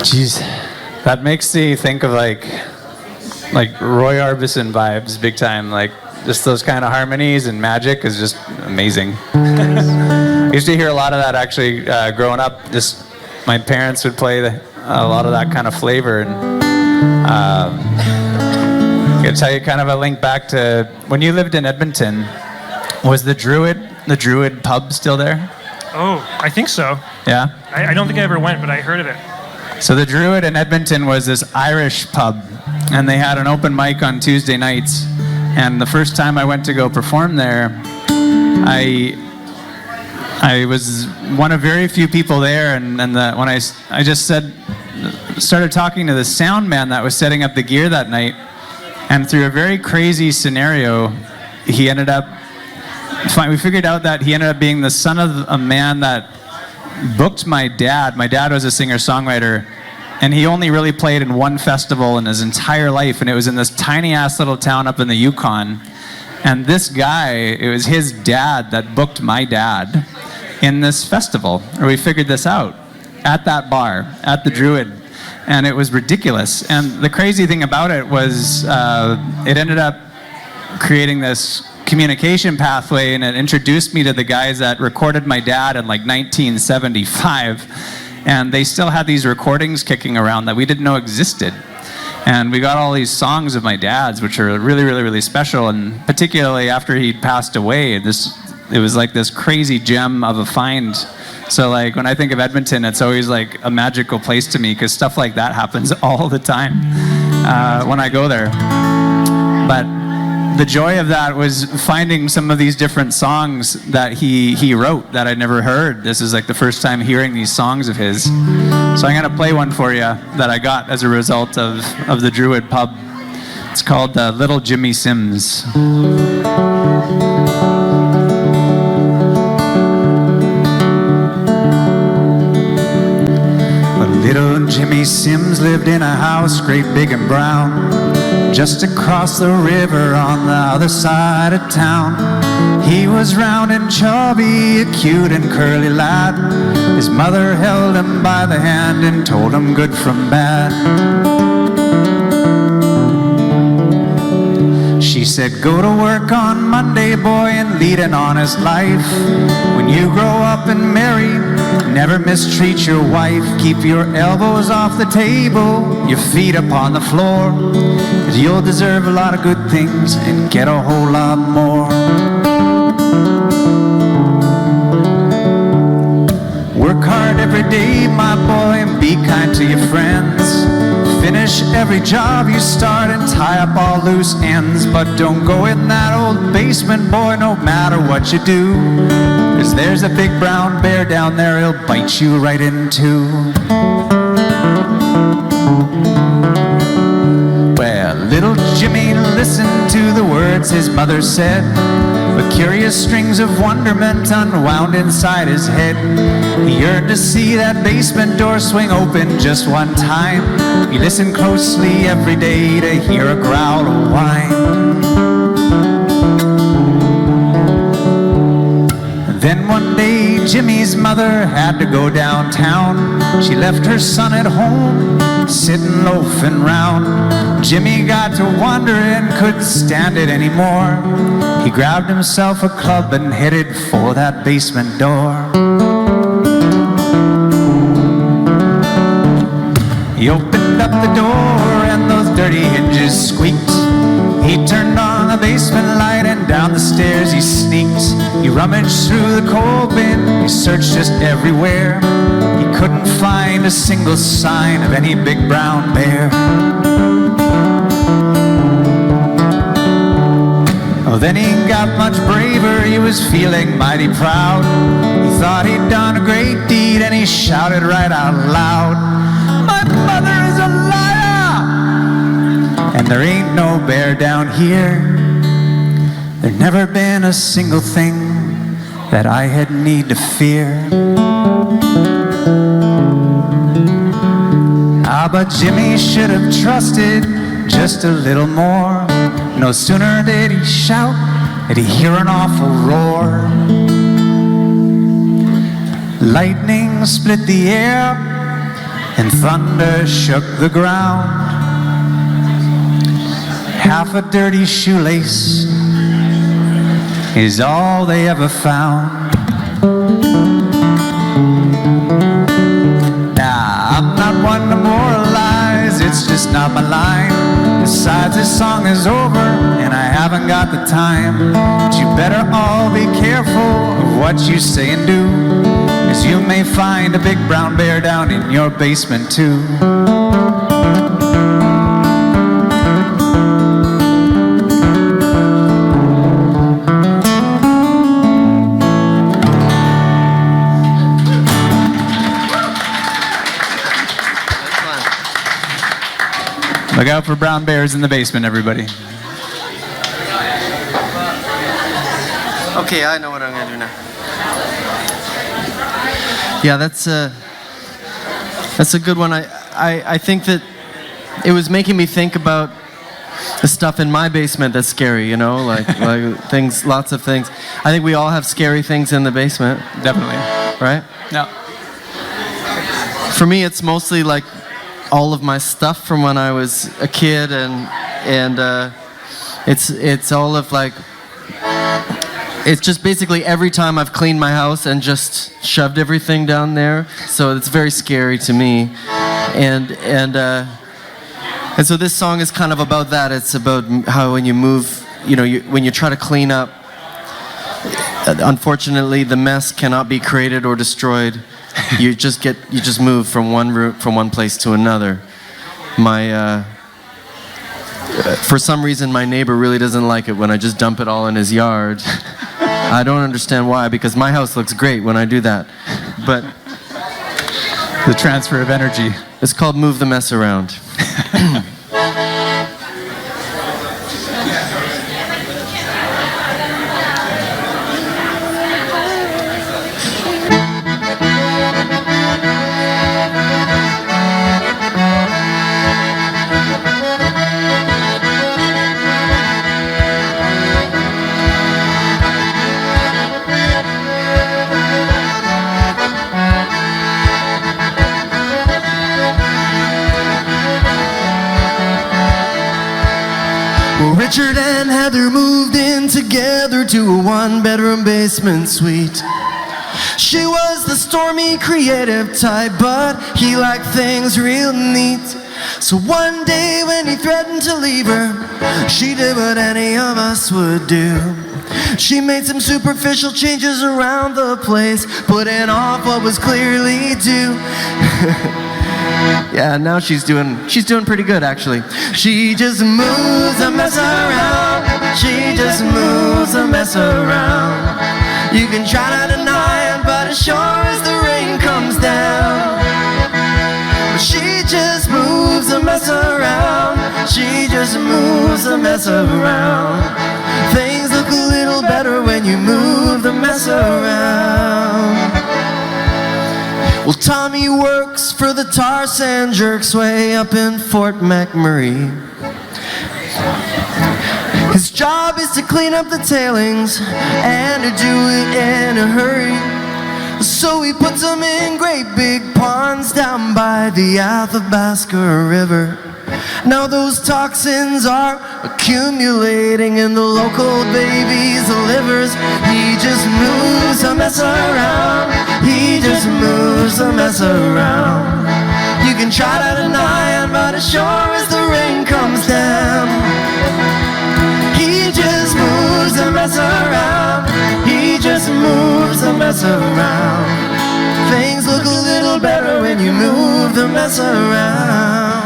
Jeez, that makes me think of like Roy Orbison vibes, big time. Like just those kind of harmonies and magic is just amazing. I used to hear a lot of that actually growing up. Just my parents would play a lot of that kind of flavor, and I can tell you kind of a link back to when you lived in Edmonton. Was the Druid pub still there? Oh, I think so. Yeah. I don't think I ever went, but I heard of it. So the Druid in Edmonton was this Irish pub, and they had an open mic on Tuesday nights. And the first time I went to go perform there, I was one of very few people there, and when I just started talking to the sound man that was setting up the gear that night, and through a very crazy scenario, he ended up we figured out that he ended up being the son of a man that booked my dad. My dad was a singer-songwriter, and he only really played in one festival in his entire life, and it was in this tiny-ass little town up in the Yukon. And this guy, it was his dad that booked my dad in this festival. Or we figured this out at that bar, at the Druid. And it was ridiculous. And the crazy thing about it was it ended up creating this communication pathway, and it introduced me to the guys that recorded my dad in like 1975. And they still had these recordings kicking around that we didn't know existed. And we got all these songs of my dad's, which are really, really, really special. And particularly after he'd passed away, it was like this crazy gem of a find. So like when I think of Edmonton, it's always like a magical place to me, because stuff like that happens all the time when I go there. But the joy of that was finding some of these different songs that he wrote that I'd never heard. This is like the first time hearing these songs of his. So I'm gonna play one for you that I got as a result of the Druid pub. It's called Little Jimmy Sims. Little Jimmy Sims lived in a house great big and brown, just across the river on the other side of town. He was round and chubby, a cute and curly lad. His mother held him by the hand and told him good from bad. She said, go to work on Monday, boy, and lead an honest life. When you grow up and marry, never mistreat your wife. Keep your elbows off the table, your feet upon the floor, 'cause you'll deserve a lot of good things and get a whole lot more. Work hard every day, my boy, and be kind to your friends. Finish every job you start and tie up all loose ends. But don't go in that old basement, boy, no matter what you do, 'cause there's a big brown bear down there, he'll bite you right in two. Well, little Jimmy listened to the words his mother said, but curious strings of wonderment unwound inside his head. He yearned to see that basement door swing open just one time. He listened closely every day to hear a growl of whine. Then one day Jimmy's mother had to go downtown. She left her son at home, sitting loafing round. Jimmy got to wondering, couldn't stand it anymore. He grabbed himself a club and headed for that basement door. He opened up the door and those dirty hinges squeaked. He turned on the basement light and down the stairs he sneaked. He rummaged through the coal bin, he searched just everywhere. He couldn't find a single sign of any big brown bear. Oh, then he got much braver, he was feeling mighty proud. He thought he'd done a great deed and he shouted right out loud, "My mother is a liar! And there ain't no bear down here. There never been a single thing that I had need to fear." Ah, but Jimmy should have trusted just a little more. No sooner did he shout did he hear an awful roar. Lightning split the air and thunder shook the ground. Half a dirty shoelace is all they ever found. Now, I'm not one to moralize, it's just not my line. Besides, this song is over and I haven't got the time. But you better all be careful of what you say and do, 'cause you may find a big brown bear down in your basement too. Look out for brown bears in the basement, everybody. Okay, I know what I'm gonna do now. Yeah, that's a good one. I think that it was making me think about the stuff in my basement that's scary, you know, like things, lots of things. I think we all have scary things in the basement. Definitely. Right? No. For me, it's mostly like all of my stuff from when I was a kid, and it's all of like, it's just basically every time I've cleaned my house and just shoved everything down there. So it's very scary to me, and so this song is kind of about that. It's about how when you move, you know, when you try to clean up, unfortunately the mess cannot be created or destroyed. You just move from one place to another. For some reason my neighbor really doesn't like it when I just dump it all in his yard. I don't understand why, because my house looks great when I do that. But The transfer of energy. it's called Move the Mess Around. Richard and Heather moved in together to a one-bedroom basement suite. She was the stormy, creative type, but he liked things real neat. So one day when he threatened to leave her, she did what any of us would do. She made some superficial changes around the place, putting off what was clearly due. Yeah, now she's doing pretty good, actually. She just moves a mess around. She just moves a mess around. You can try to deny it, but as sure as the rain comes down. But she just moves a mess around. She just moves a mess around. Things look a little better when you move the mess around. Well, Tommy works for the tar sand jerks way up in Fort McMurray. His job is to clean up the tailings and to do it in a hurry. So he puts them in great big ponds down by the Athabasca River. Now those toxins are accumulating in the local babies' livers. He just moves a mess around. He just moves a mess around. You can try to deny it, but as sure as the rain comes down. He just moves a mess around. He just moves a mess around. Things look a little better when you move the mess around.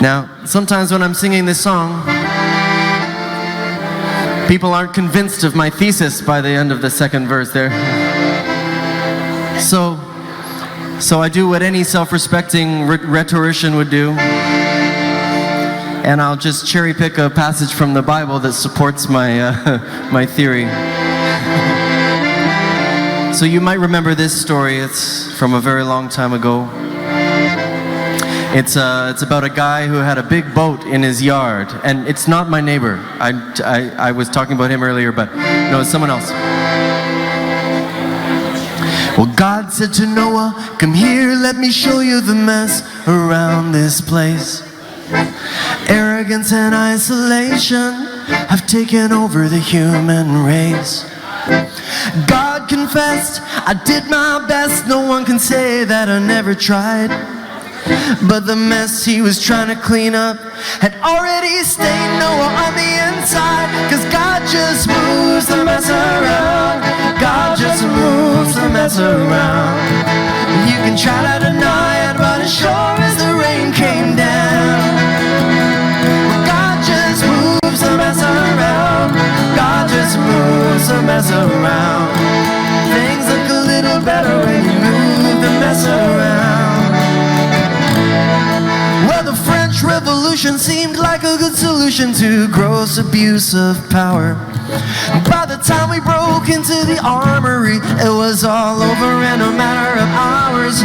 Now, sometimes when I'm singing this song, people aren't convinced of my thesis by the end of the second verse there. So I do what any self-respecting rhetorician would do, and I'll just cherry pick a passage from the Bible that supports my my theory. So you might remember this story. It's from a very long time ago. It's about a guy who had a big boat in his yard, and it's not my neighbor. I was talking about him earlier, but no, it's someone else. Well, God said to Noah, "Come here, let me show you the mess around this place. Arrogance and isolation have taken over the human race. God confessed, I did my best. No one can say that I never tried. But the mess he was trying to clean up had already stained Noah on the inside. Cause God just moves the mess around. God just moves the mess around. You can try to deny it, but as sure as the rain came down, God just moves the mess around. God just moves the mess around. Things look a little better when you move the mess around. Well, the French Revolution seemed like a good solution to gross abuse of power. By the time we broke into the armory, it was all over in a matter of hours.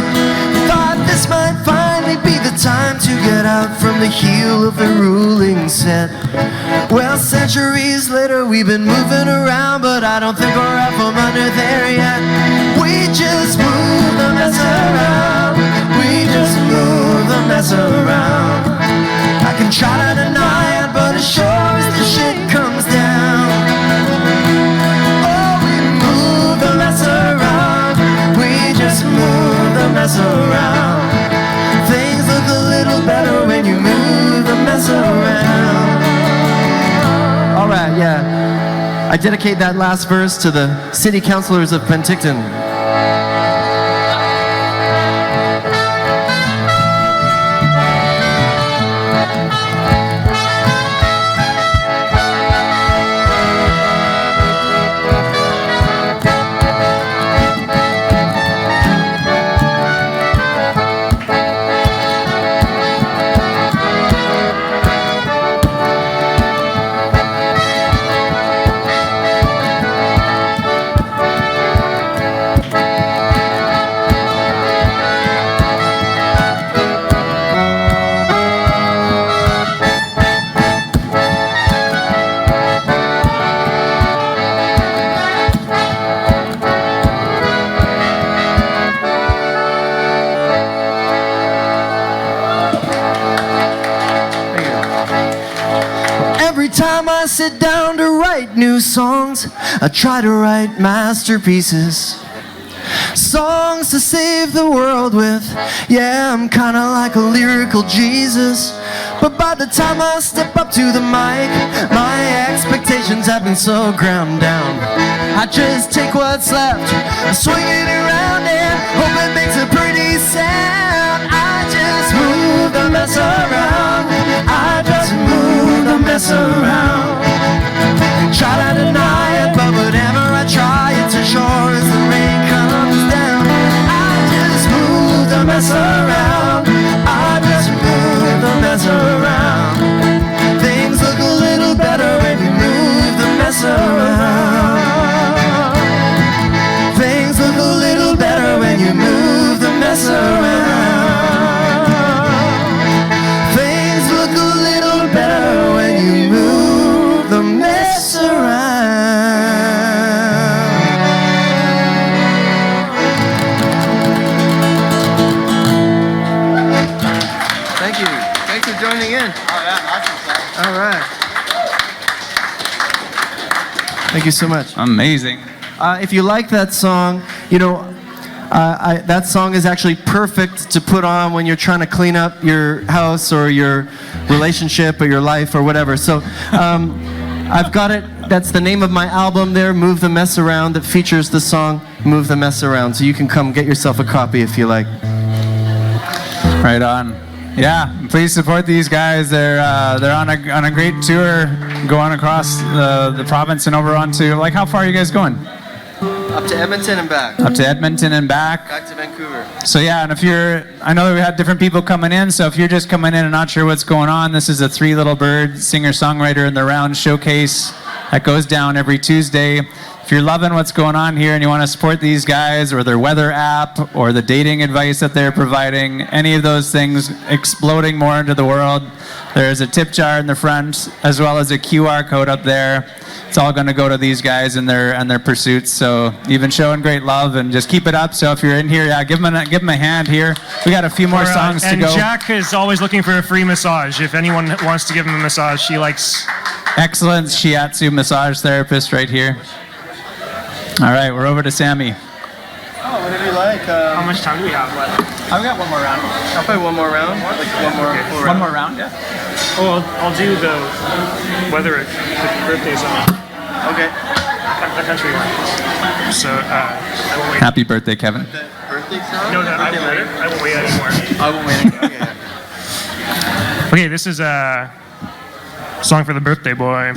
Thought this might finally be the time to get out from the heel of the ruling set. Well, centuries later we've been moving around, but I don't think we're out from under there yet. We just move the mess around. We just move the mess around. I can try to deny it, but as sure as the shit comes down, oh, we move the mess around. We just move the mess around. Things look a little better when you move the mess around. All right, yeah. I dedicate that last verse to the city councilors of Penticton. I sit down to write new songs. I try to write masterpieces, songs to save the world with. Yeah, I'm kinda like a lyrical Jesus. But by the time I step up to the mic, my expectations have been so ground down. I just take what's left, swing it around and hope it makes a pretty sound. I just move the mess around. I just move the mess around. Try to deny it, but whenever I try, it's as sure as the rain comes down. I just move the mess around. I just move the mess around. Things look a little better when you move the mess around. Things look a little better when you move the mess around. Things look a little better when you move the mess around. Thank you. Thanks for joining in. Oh, yeah, awesome. All right. Thank you so much. Amazing. If you like that song, you know, that song is actually perfect to put on when you're trying to clean up your house or your relationship or your life or whatever. So I've got it. That's the name of my album there, Move the Mess Around, that features the song Move the Mess Around. So you can come get yourself a copy if you like. Right on. Yeah, please support these guys. They're on a great tour, going across the province and over onto, like, how far are you guys going? Up to Edmonton and back. Up to Edmonton and back. Back to Vancouver. So yeah, and if I know that we had different people coming in, so if you're just coming in and not sure what's going on, this is a Three Little Bird singer-songwriter in the Round showcase that goes down every Tuesday. If you're loving what's going on here and you want to support these guys or their weather app or the dating advice that they're providing, any of those things exploding more into the world, there's a tip jar in the front as well as a QR code up there. It's all going to go to these guys and their pursuits. So you've been showing great love and just keep it up. So if you're in here, yeah, give them a hand here. We got a few more songs to go. And Jack is always looking for a free massage. If anyone wants to give him a massage, she likes. Excellent shiatsu massage therapist right here. All right, we're over to Sammy. Oh, whatever you like. How much time do we have left? I've got one more round. I'll play one more round. Like one more round. One more round, yeah. Oh, I'll do the birthday song. Okay. The country one. So, I won't wait. Happy birthday, Kevin. Birthday song? No, I won't wait anymore. I won't wait. Okay. Okay, this is a song for the birthday boy.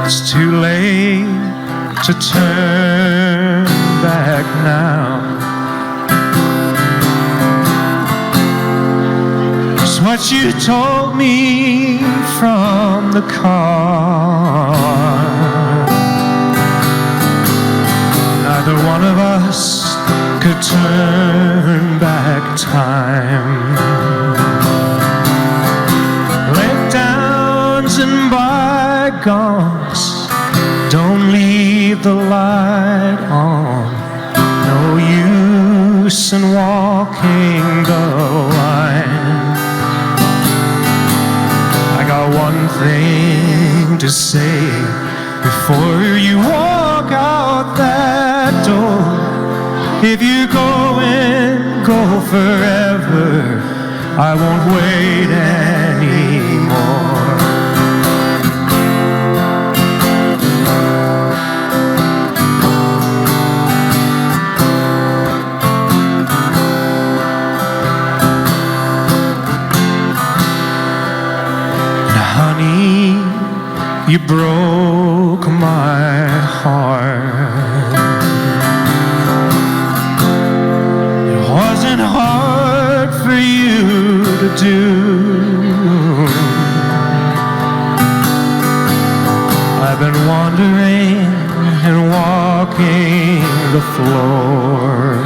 It's too late to turn back now. It's what you told me from the car. Neither one of us could turn back time. Letdowns and bygones don't leave the light on. No use in walking the line. I got one thing to say before you walk out that door. If you go and go forever, I won't wait anymore. Honey, you broke my heart. It wasn't hard for you to do. I've been wandering and walking the floor.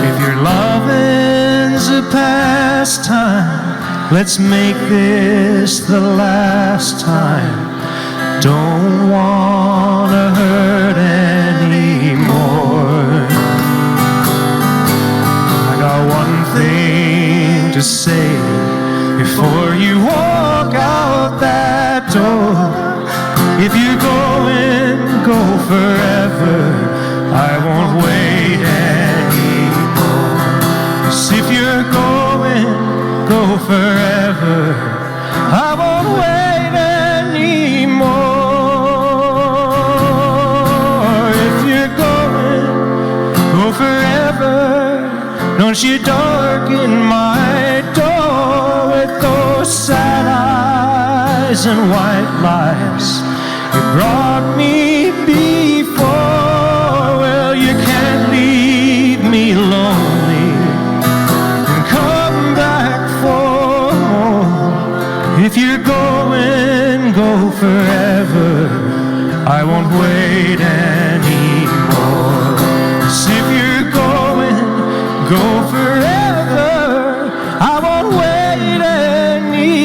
If your loving's a pastime, let's make this the last time. Don't wanna hurt anymore. I got one thing to say before you walk out that door. If you go and go forever, I won't wait anymore. 'Cause if you're going, go forever, I won't wait anymore. If you're going, go forever. Don't you darken my door with those sad eyes and white lies you brought me before. Well, you can't leave me lonely and come back for more. If you're going, go forever, I won't wait anymore. 'Cause if you're going, go forever, I won't wait anymore.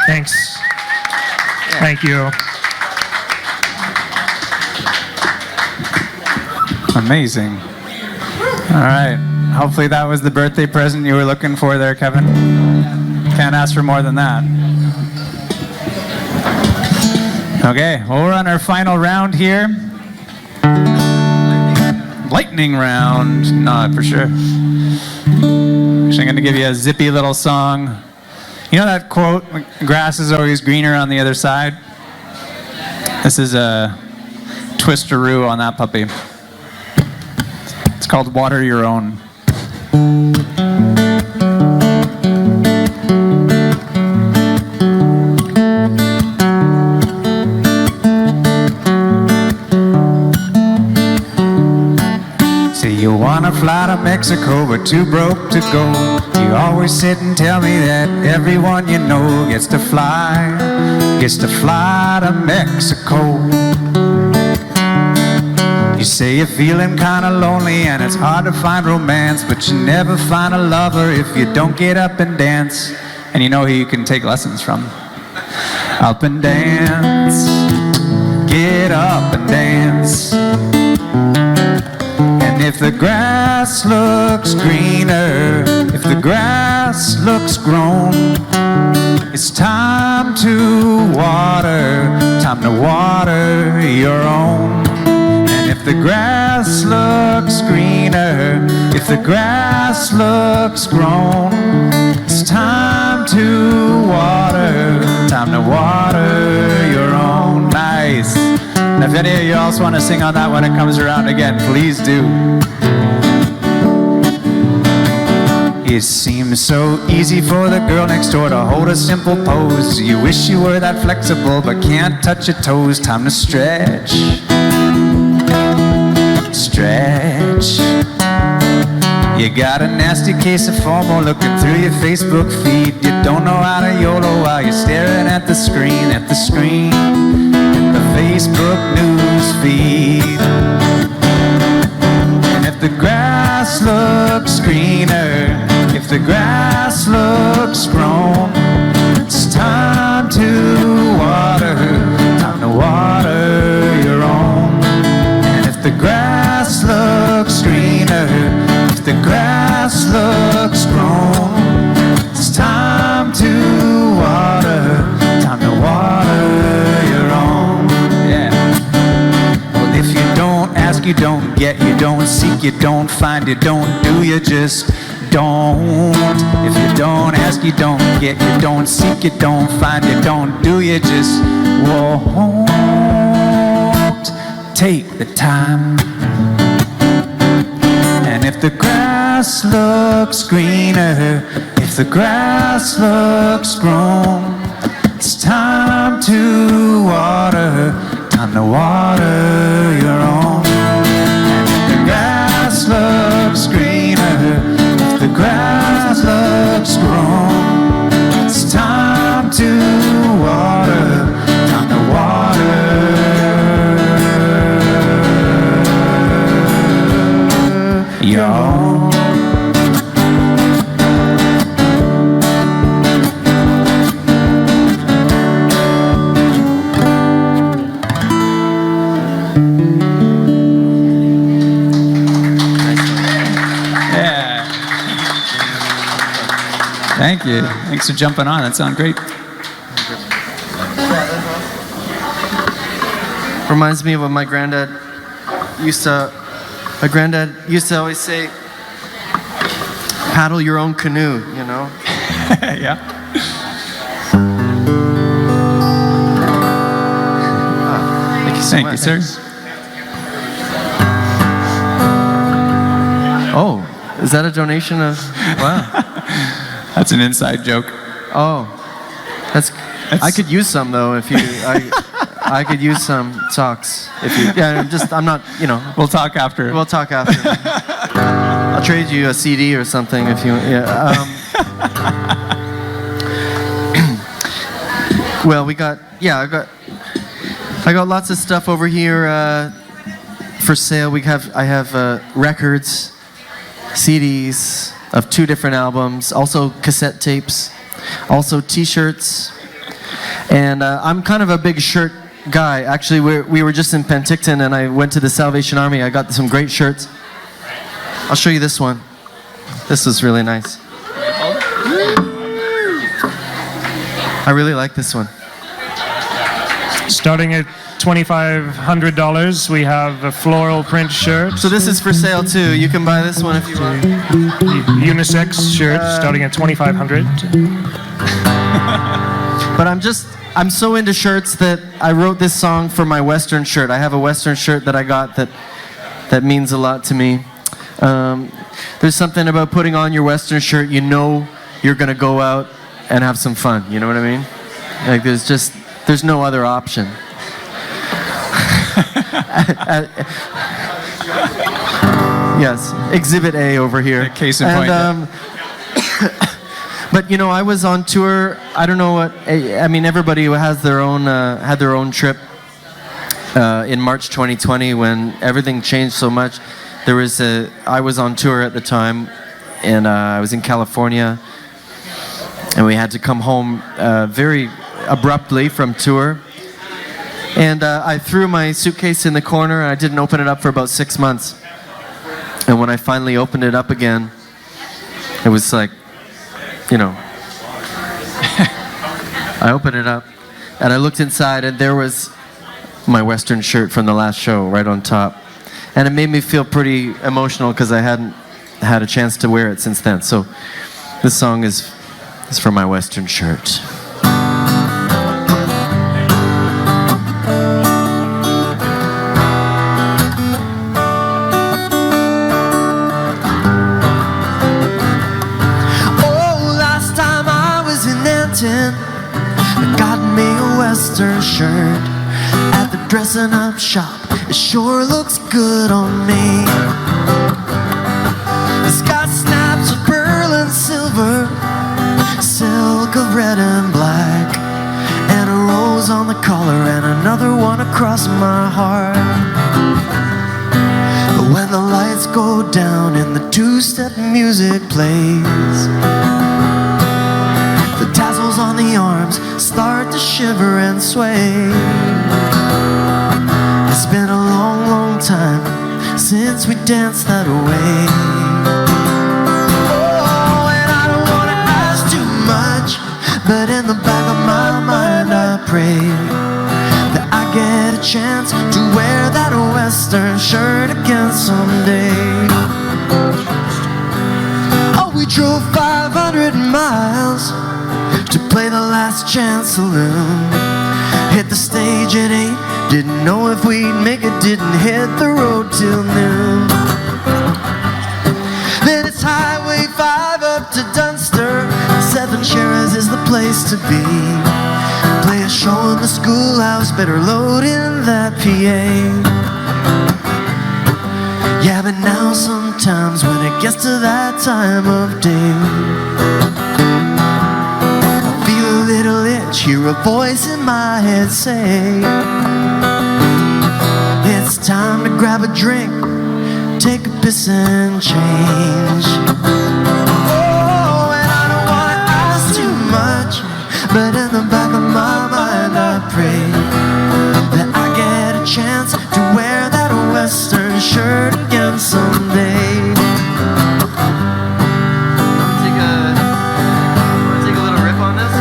Thanks. Thank you. Amazing. All right. Hopefully that was the birthday present you were looking for there, Kevin. Can't ask for more than that. Okay, well, we're on our final round here. Lightning round. No, for sure. Actually, I'm going to give you a zippy little song. You know that quote, grass is always greener on the other side? This is a twisteroo on that puppy. It's called Water Your Own. Say you wanna fly to Mexico but too broke to go. You always sit and tell me that everyone you know gets to fly to Mexico. You say you're feeling kinda lonely and it's hard to find romance, but you never find a lover if you don't get up and dance. And you know who you can take lessons from? Up and dance, get up and dance. And if the grass looks greener, if the grass looks grown, it's time to water your own. And if the grass looks greener, if the grass looks grown, it's time to water your own. Nice. And if any of you else want to sing on that when it comes around again, please do. It seems so easy for the girl next door to hold a simple pose. You wish you were that flexible but can't touch your toes. Time to stretch. Stretch. You got a nasty case of FOMO looking through your Facebook feed. You don't know how to YOLO while you're staring at the screen, the Facebook news feed. And if the grass looks greener, if the grass looks grown, it's time to water your own. And if the grass looks greener, if the grass looks grown, it's time to water your own. Yeah. Well, if you don't ask, you don't get, you don't seek, you don't find, you don't do, you just don't. If you don't ask, you don't get, you don't seek, you don't find, you don't do, you just won't take the time. And if the grass looks greener, if the grass looks grown, it's time to water your own. And if the grass looks greener, if the grass looks grown, it's time to water your own. Thank you. Thanks for jumping on. That sounded great. Reminds me of what my granddad used to always say, paddle your own canoe, you know? Yeah. Thank you, sir. Oh, is that a donation of, wow. That's an inside joke. Oh, I could use some though if you, I could use some socks if you, I'm not, you know. We'll talk after. We'll talk after. I'll trade you a CD or something if you, yeah. Well, I got lots of stuff over here for sale. I have records, CDs of 2 different albums, also cassette tapes, also T-shirts, and I'm kind of a big shirt guy. Actually, we were just in Penticton, and I went to the Salvation Army. I got some great shirts. I'll show you this one. This is really nice. I really like this one. Starting at $2,500, we have a floral print shirt. So this is for sale too. You can buy this one if you want. Unisex shirt starting at $2,500. But I'm so into shirts that I wrote this song for my Western shirt. I have a Western shirt that I got that means a lot to me. There's something about putting on your Western shirt, you know you're gonna go out and have some fun. You know what I mean? Like there's no other option. Yes, Exhibit A over here. Case in point. But you know, I was on tour. I don't know what. I mean, everybody has their own had their own trip in March 2020 when everything changed so much. I was on tour at the time, and I was in California, and we had to come home very abruptly from tour. And I threw my suitcase in the corner, and I didn't open it up for about 6 months. And when I finally opened it up again, it was like, I opened it up and I looked inside and there was my Western shirt from the last show right on top. And it made me feel pretty emotional because I hadn't had a chance to wear it since then. So this song is for my Western shirt. I got me a Western shirt at the dressing up shop. It sure looks good on me. It's got snaps of pearl and silver, silk of red and black, and a rose on the collar and another one across my heart. But when the lights go down and the two-step music plays, the tassels on the arms start to shiver and sway. It's been a long, long time since we danced that way. Oh, and I don't want to ask too much, but in the back of my mind I pray that I get a chance to wear that Western shirt again someday. Oh, we drove 500 miles to play the Last Chance Saloon. Hit the stage at 8, didn't know if we'd make it, didn't hit the road till noon. Then it's Highway 5 up to Dunster, 7 Shares is the place to be. Play a show in the schoolhouse, better load in that PA. Yeah, but now sometimes when it gets to that time of day, little itch, hear a voice in my head say, it's time to grab a drink, take a piss and change. Oh, and I don't want to ask too much, but in the back of my mind I pray that I get a chance to wear that Western shirt again someday. Take a little rip on this.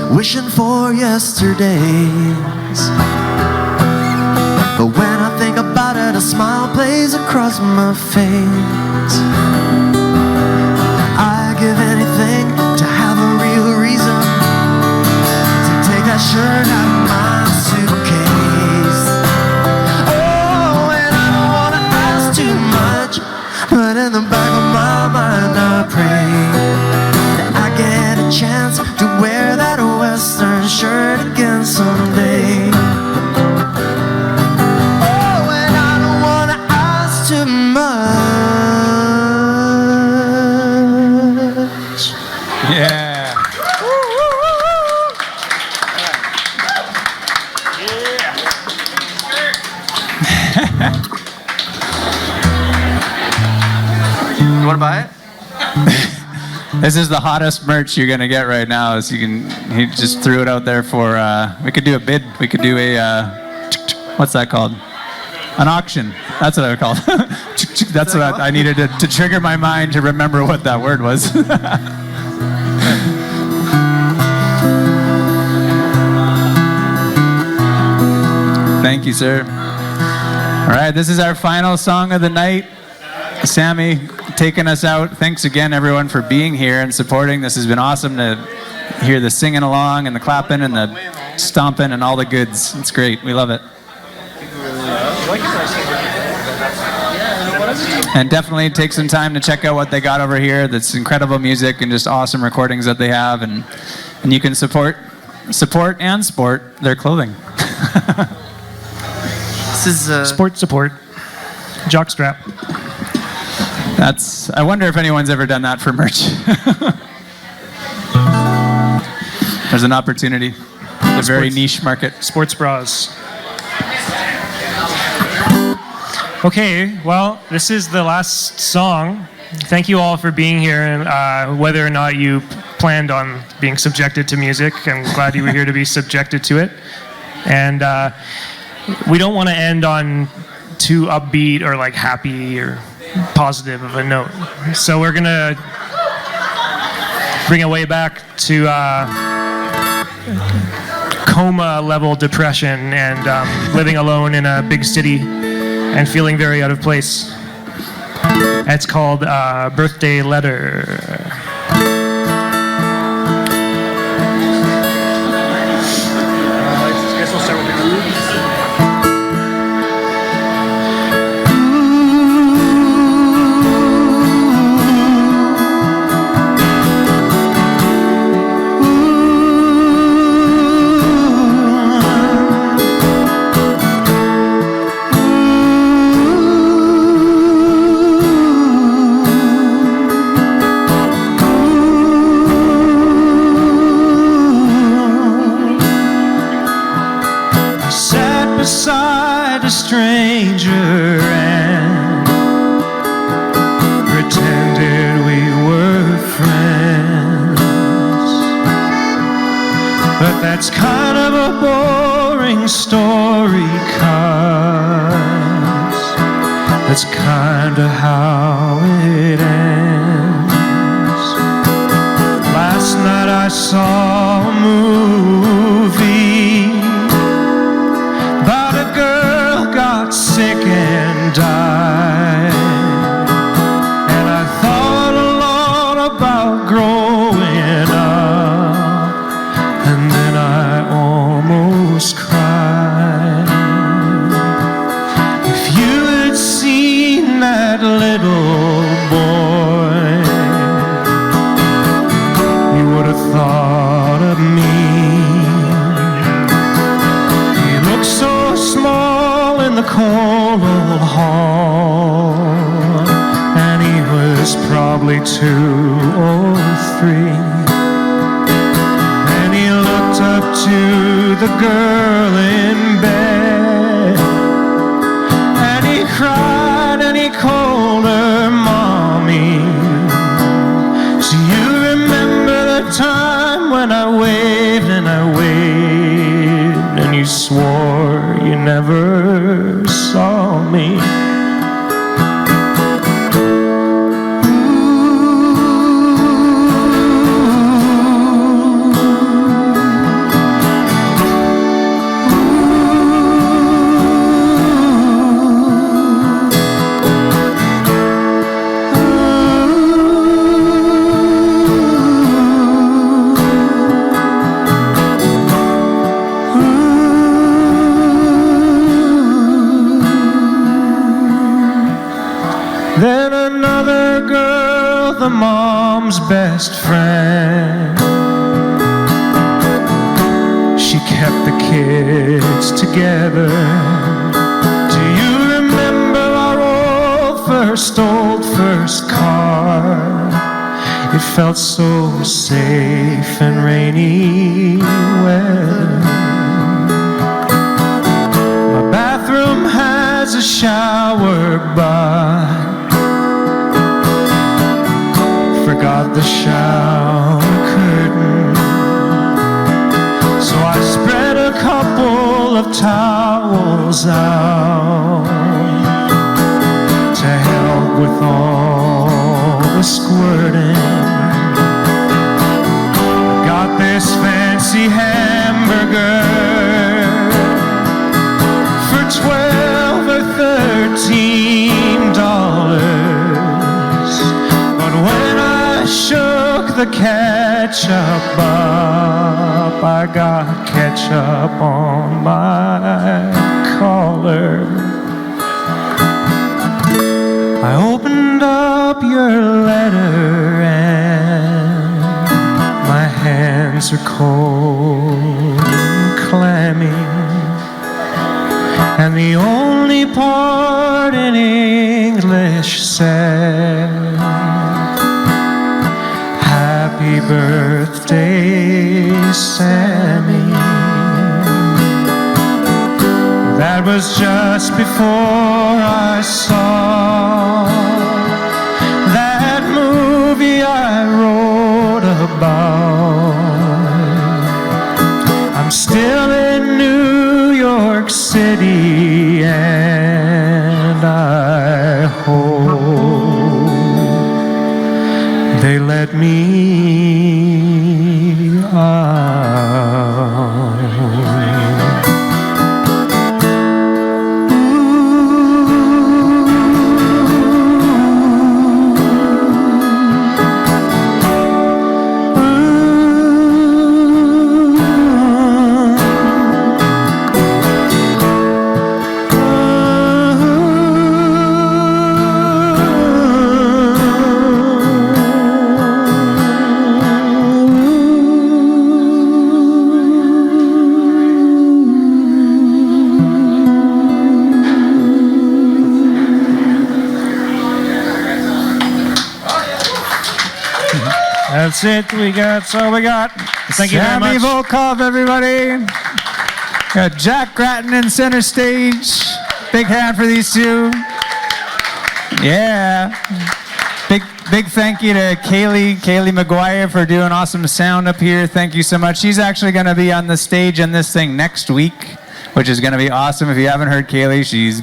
Wishing for yesterdays, but when I think about it, a smile plays across my face. I give anything to have a real reason to take that shirt out of my suitcase. Oh, and I don't want to ask too much, but in the back of my mind I pray that I get a chance to wear that Western shirt again someday. Oh, and I don't want to ask too much. Yeah. You want to buy it? This is the hottest merch you're gonna get right now. So he just threw it out there for. We could do a bid. We could do a what's that called? An auction. That's what I would call it. That's what I needed to trigger my mind to remember what that word was. Thank you, sir. All right, this is our final song of the night. Sammy taking us out. Thanks again, everyone, for being here and supporting. This has been awesome to hear the singing along and the clapping and the stomping and all the goods. It's great. We love it. And definitely take some time to check out what they got over here. That's incredible music and just awesome recordings that they have. And you can support and sport their clothing. This is Support. Jockstrap. I wonder if anyone's ever done that for merch. There's an opportunity. A very niche market. Sports bras. Okay, well, this is the last song. Thank you all for being here, and whether or not you planned on being subjected to music, I'm glad you were here to be subjected to it. And we don't want to end on too upbeat or like happy or positive of a note. So we're gonna bring it way back to coma level depression and living alone in a big city and feeling very out of place. It's called Birthday Letter. I guess we'll start with beside a stranger and pretended we were friends. But that's kind of a boring story, 'cause that's kind of how it ends. Last night I saw a movie about a girl got sick and died, and I thought a lot about growing up, and then I almost cried. If you had seen that little boy, you would have thought of me. So small in the cold old hall, and he was probably 2 or 3, and he looked up to the girl in bed, and he cried and he called her mommy. Do you remember the time when I waved and I waved, and you swore you never saw me? Then another girl, the mom's best friend, she kept the kids together. Do you remember our old first car? It felt so safe in rainy weather. My bathroom has a shower, but forgot the shower curtain. So I spread a couple of towels out to help with all the squirting. Got this fancy hamburger for $12 or $13. But when I shook the ketchup up, I got ketchup on my collar. I opened up your letter and my hands are cold and clammy, and the only part in English said, birthday, Sammy. That was just before I saw that movie I wrote about. I'm still in New York City, and I hope they let me out. That's it. That's all we got. Thank you very Sammy much. Volkov, everybody. Got Jack Grattan in center stage. Big hand for these two. Yeah. Big thank you to Kaylee McGuire for doing awesome sound up here. Thank you so much. She's actually going to be on the stage in this thing next week, which is going to be awesome. If you haven't heard Kaylee, she's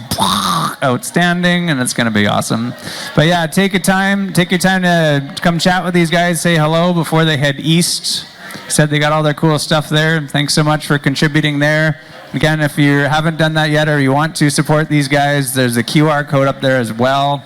outstanding, and it's going to be awesome. But yeah, take your time to come chat with these guys, say hello before they head east. Said they got all their cool stuff there. Thanks so much for contributing there. Again, if you haven't done that yet or you want to support these guys, there's a QR code up there as well.